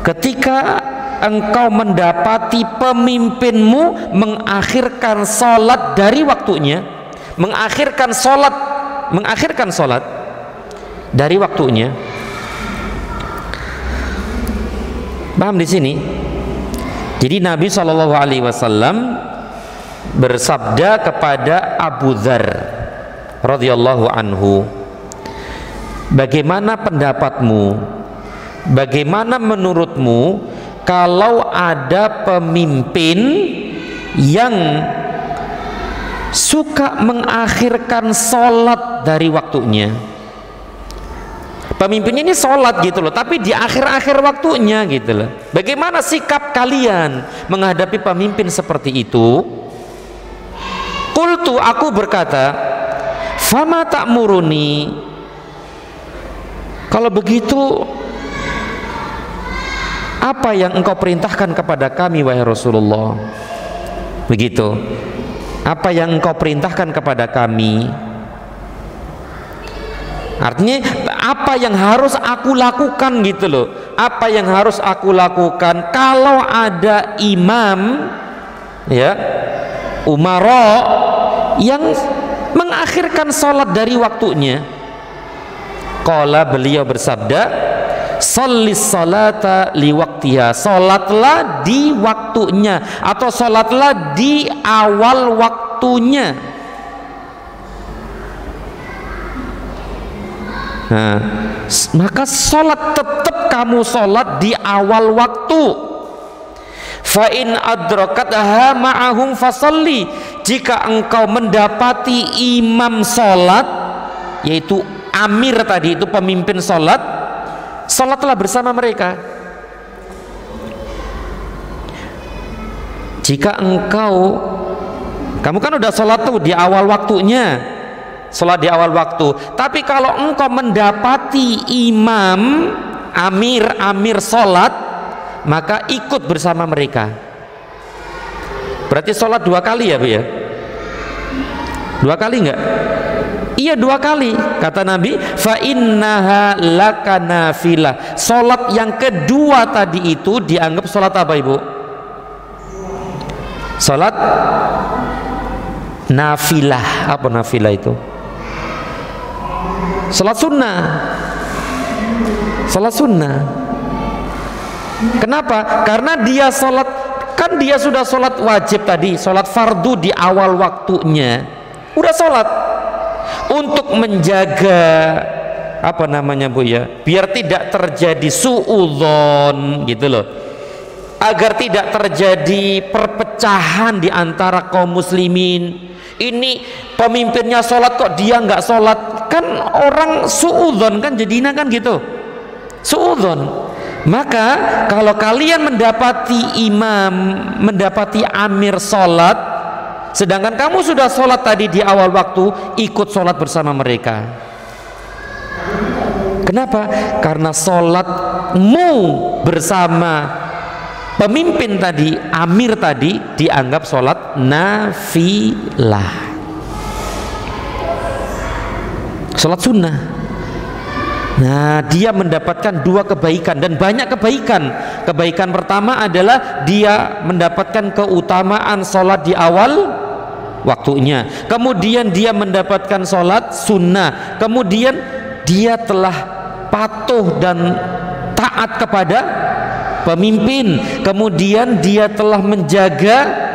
ketika engkau mendapati pemimpinmu mengakhirkan sholat dari waktunya, mengakhirkan sholat dari waktunya. Paham di sini? Jadi Nabi SAW bersabda kepada Abu Dzar radhiyallahu anhu, bagaimana pendapatmu, bagaimana menurutmu kalau ada pemimpin yang suka mengakhirkan sholat dari waktunya? Pemimpinnya ini sholat gitu loh, tapi di akhir-akhir waktunya gitu loh. Bagaimana sikap kalian menghadapi pemimpin seperti itu? Qultu, aku berkata, fama ta'muruni, kalau begitu apa yang engkau perintahkan kepada kami wahai Rasulullah? Begitu, apa yang engkau perintahkan kepada kami? Artinya apa yang harus aku lakukan gitu loh, apa yang harus aku lakukan kalau ada imam ya, umara yang mengakhirkan sholat dari waktunya. Qala, beliau bersabda, shollis salata liwaktiha, sholatlah di waktunya atau sholatlah di awal waktunya. Nah, maka sholat tetap kamu sholat di awal waktu. Fa in adrakatha ma'ahum fasalli, jika engkau mendapati imam sholat, yaitu amir tadi itu pemimpin sholat, sholatlah bersama mereka. Jika kamu kan udah sholat tuh di awal waktunya, sholat di awal waktu, tapi kalau engkau mendapati imam amir sholat, maka ikut bersama mereka. Berarti sholat 2 kali ya Bu ya? 2 kali enggak? Iya, 2 kali. Kata Nabi, fa innaha laka nafilah. Sholat yang kedua tadi itu dianggap sholat apa Ibu? Sholat nafilah. Apa nafilah itu? Sholat sunnah. Sholat sunnah. Kenapa? Karena dia sholat, kan dia sudah sholat wajib tadi, sholat fardu di awal waktunya, udah sholat. Untuk menjaga apa namanya Bu ya, biar tidak terjadi suudzon gitu loh, agar tidak terjadi perpecahan di antara kaum muslimin. Ini pemimpinnya sholat kok dia nggak sholat, kan orang suudzon kan jadinya kan gitu, suudzon. Maka kalau kalian mendapati imam, mendapati amir sholat, sedangkan kamu sudah sholat tadi di awal waktu, ikut sholat bersama mereka. Kenapa? Karena sholatmu bersama pemimpin tadi, amir tadi, dianggap sholat nafilah, sholat sunnah. Nah, dia mendapatkan dua kebaikan dan banyak kebaikan. Kebaikan pertama adalah dia mendapatkan keutamaan sholat di awal waktunya. Kemudian dia mendapatkan sholat sunnah. Kemudian dia telah patuh dan taat kepada pemimpin. Kemudian dia telah menjaga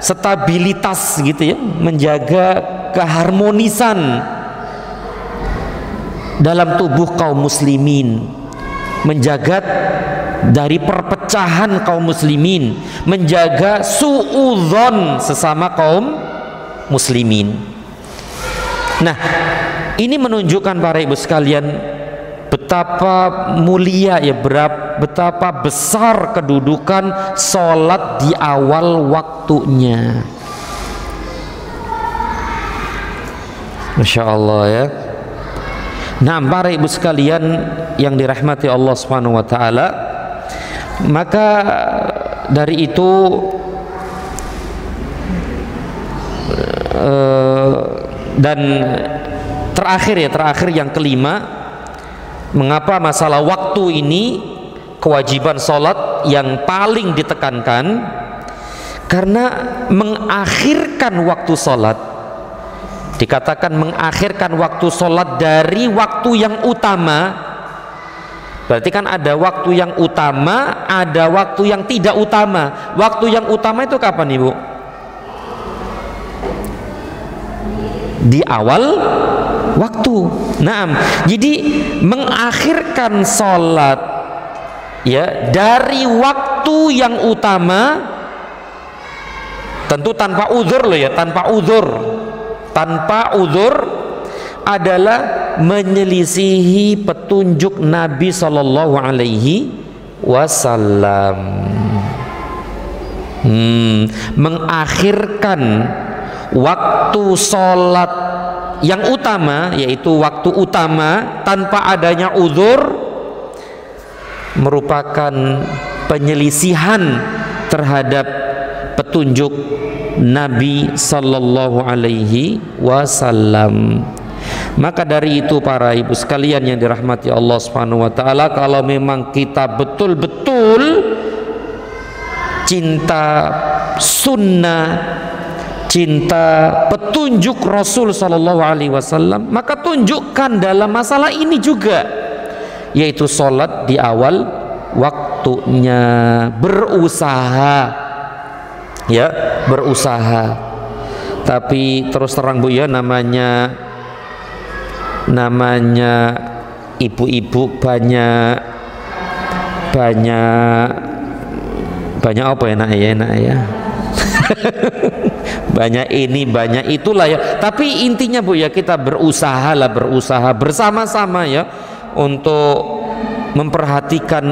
stabilitas gitu ya, menjaga keharmonisan dalam tubuh kaum muslimin, menjaga dari perpecahan kaum muslimin, menjaga suudzon sesama kaum muslimin. Nah, ini menunjukkan para ibu sekalian betapa mulia ya, betapa besar kedudukan sholat di awal waktunya. Masya Allah ya. Nah, para ibu sekalian yang dirahmati Allah Subhanahu wa taala, maka dari itu dan terakhir yang kelima, mengapa masalah waktu ini kewajiban sholat yang paling ditekankan? Karena mengakhirkan waktu sholat, dikatakan mengakhirkan waktu sholat dari waktu yang utama. Berarti kan ada waktu yang utama, ada waktu yang tidak utama. Waktu yang utama itu kapan, Ibu? Di awal waktu. Nah, jadi mengakhirkan sholat ya dari waktu yang utama, tentu tanpa uzur loh ya, tanpa uzur adalah menyelisihi petunjuk Nabi Sallallahu Alaihi Wasallam. Mengakhirkan waktu sholat yang utama, yaitu waktu utama tanpa adanya uzur, merupakan penyelisihan terhadap petunjuk Nabi Sallallahu Alaihi Wasallam. Maka dari itu para ibu sekalian yang dirahmati Allah Subhanahu wa taala, kalau memang kita betul-betul cinta sunnah, cinta petunjuk Rasul Sallallahu Alaihi Wasallam, maka tunjukkan dalam masalah ini juga, yaitu sholat di awal waktunya. Berusaha ya, berusaha. Tapi terus terang Bu ya, namanya ibu-ibu banyak apa ya nak ya banyak ini banyak itulah ya. Tapi intinya Bu ya, kita berusaha bersama-sama ya untuk memperhatikan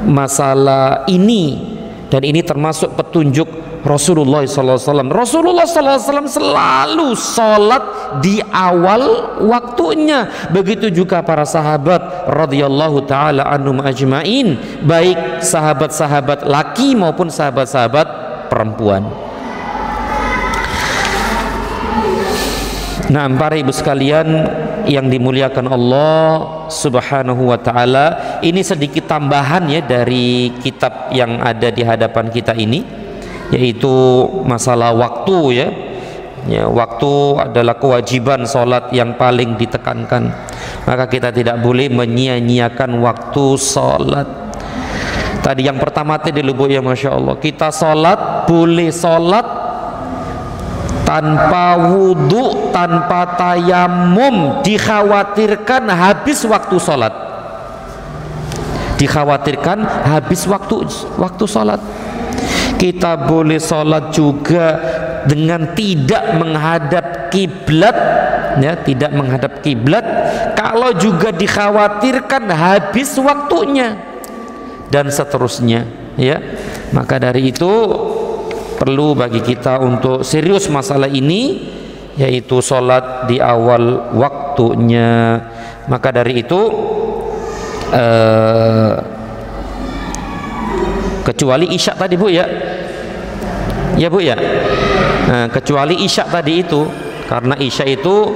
masalah ini. Dan ini termasuk petunjuk Rasulullah SAW. Rasulullah SAW selalu sholat di awal waktunya. Begitu juga para sahabat radhiyallahu taala anhum ajmain, baik sahabat-sahabat laki maupun sahabat-sahabat perempuan. Nah, para ibu sekalian yang dimuliakan Allah Subhanahu wa taala, ini sedikit tambahan ya dari kitab yang ada di hadapan kita ini, yaitu masalah waktu ya. Ya, waktu adalah kewajiban sholat yang paling ditekankan. Maka kita tidak boleh menyia-nyiakan waktu sholat. Tadi yang pertama tadi dulu ya, Masya Allah, kita sholat boleh sholat tanpa wudhu, tanpa tayamum, dikhawatirkan habis waktu sholat. Dikhawatirkan habis waktu sholat. Kita boleh sholat juga dengan tidak menghadap kiblat, ya, tidak menghadap kiblat. Kalau juga dikhawatirkan habis waktunya dan seterusnya, ya. Maka dari itu perlu bagi kita untuk serius masalah ini, yaitu sholat di awal waktunya. Maka dari itu kecuali isya tadi Bu ya, ya Bu ya, kecuali isya tadi itu, karena isya itu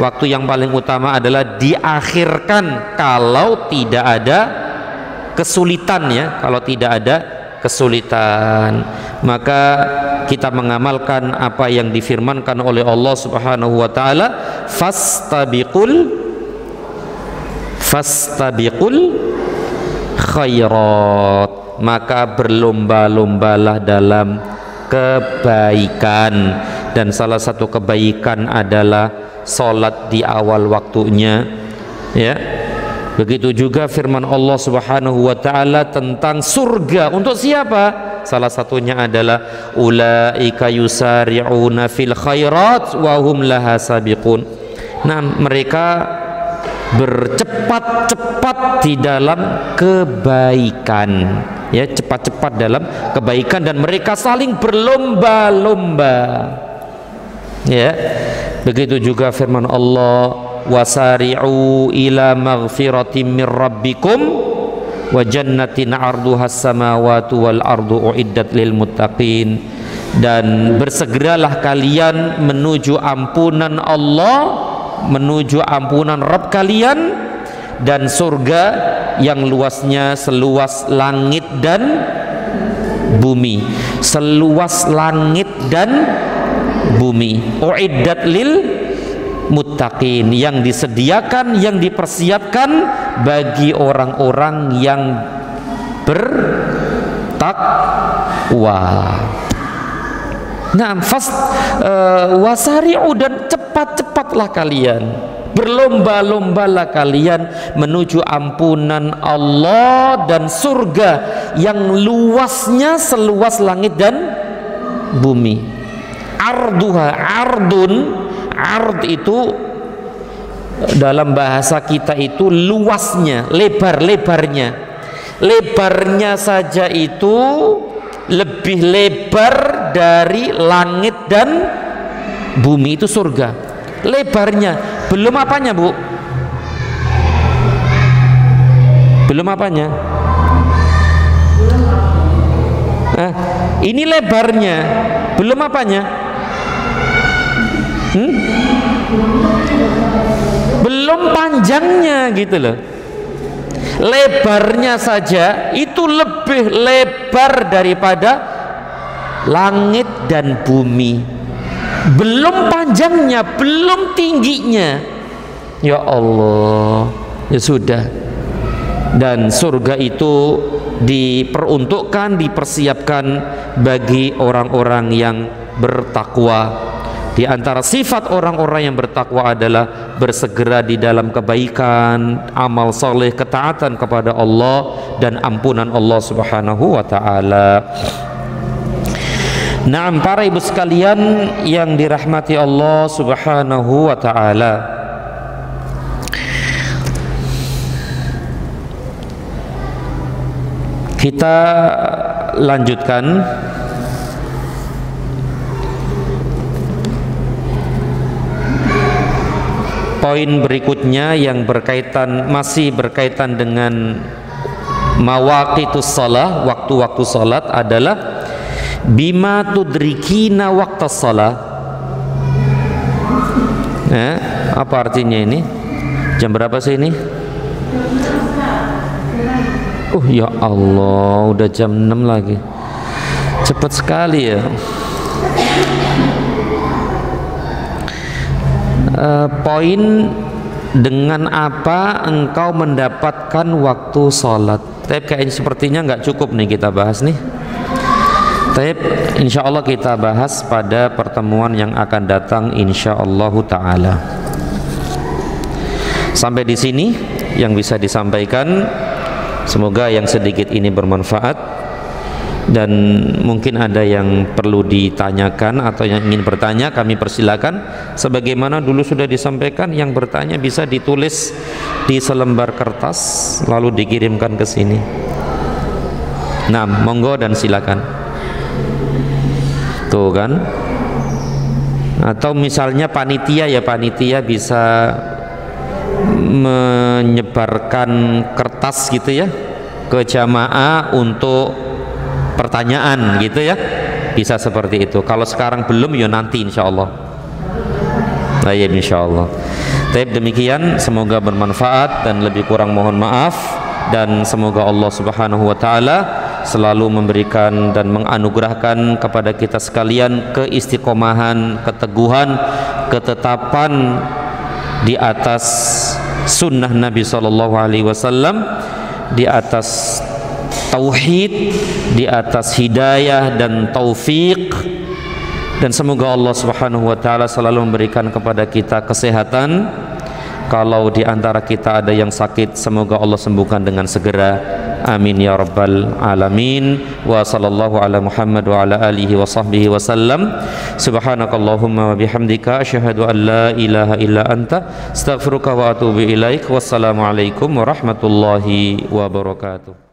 Waktu yang paling utama adalah diakhirkan kalau tidak ada kesulitan, ya. Kalau tidak ada kesulitan, maka kita mengamalkan apa yang difirmankan oleh Allah Subhanahu wa taala, fastabiqul khairat, maka berlomba-lombalah dalam kebaikan, dan salah satu kebaikan adalah salat di awal waktunya, ya. Begitu juga firman Allah Subhanahu wa taala tentang surga untuk siapa? Salah satunya adalah ulaika yusari'una fil khairat wa hum laha sabiqun. Nah, mereka bercepat-cepat di dalam kebaikan, ya, cepat-cepat dalam kebaikan, dan mereka saling berlomba-lomba, ya. Begitu juga firman Allah, wasari'u ila maghfiratin min rabbikum wa jannatin 'arduhas samawati wal ardu uiddat lil muttaqin, dan bersegeralah kalian menuju ampunan Allah, menuju ampunan Rabb kalian, dan surga yang luasnya seluas langit dan bumi, seluas langit dan bumi, uiddat lil muttaqin, yang disediakan, yang dipersiapkan bagi orang-orang yang bertakwa. Nah, wasari'u, dan cepat-cepatlah kalian, berlomba-lombalah kalian menuju ampunan Allah dan surga yang luasnya seluas langit dan bumi. Arduha, ard itu dalam bahasa kita itu luasnya, lebarnya saja itu lebih lebar dari langit dan bumi, itu surga. Lebarnya, belum apanya, Bu? Belum apanya? Ini lebarnya, belum apanya? Belum panjangnya, gitu loh. Lebarnya saja itu lebih lebar daripada langit dan bumi. Belum panjangnya, belum tingginya. Ya Allah, ya sudah. Dan surga itu diperuntukkan, dipersiapkan bagi orang-orang yang bertakwa. Di antara sifat orang-orang yang bertakwa adalah bersegera di dalam kebaikan, amal soleh, ketaatan kepada Allah, dan ampunan Allah Subhanahu wa ta'ala. Nah, para ibu sekalian yang dirahmati Allah Subhanahu wa ta'ala, kita lanjutkan poin berikutnya yang masih berkaitan dengan mawaqitus shalah, waktu-waktu salat, adalah bima tudrikina waqtas shalah. Apa artinya ini? Jam berapa sih ini? Ya Allah, udah jam 6 lagi. Cepat sekali ya. Poin dengan apa engkau mendapatkan waktu sholat. Tapi kayaknya sepertinya nggak cukup nih kita bahas nih. Tapi insya Allah kita bahas pada pertemuan yang akan datang, insya Allah ta'ala. Sampai di sini yang bisa disampaikan. Semoga yang sedikit ini bermanfaat. Dan mungkin ada yang perlu ditanyakan atau yang ingin bertanya, kami persilakan. Sebagaimana dulu sudah disampaikan, yang bertanya bisa ditulis di selembar kertas lalu dikirimkan ke sini. Nah, monggo dan silakan. Tuh kan. Atau misalnya panitia, ya panitia bisa menyebarkan kertas gitu ya ke jamaah untuk pertanyaan gitu ya, bisa seperti itu. Kalau sekarang belum, ya nanti insya Allah. Nah, ya insya Allah. Baik, demikian, semoga bermanfaat dan lebih kurang mohon maaf, dan semoga Allah Subhanahu wa taala selalu memberikan dan menganugerahkan kepada kita sekalian keistiqomahan, keteguhan, ketetapan di atas sunnah Nabi sallallahu alaihi wasallam, di atas tauhid, di atas hidayah dan taufik. Dan semoga Allah Subhanahu wa taala selalu memberikan kepada kita kesehatan. Kalau di antara kita ada yang sakit, semoga Allah sembuhkan dengan segera. Amin ya rabbal alamin. Wa sallallahu ala Muhammad wa ala alihi wa sahbihi wa sallam. Subhanakallahumma wa bihamdika asyhadu an la ilaha illa anta astaghfiruka wa atubu ilaik. Wassalamu alaikum warahmatullahi wabarakatuh.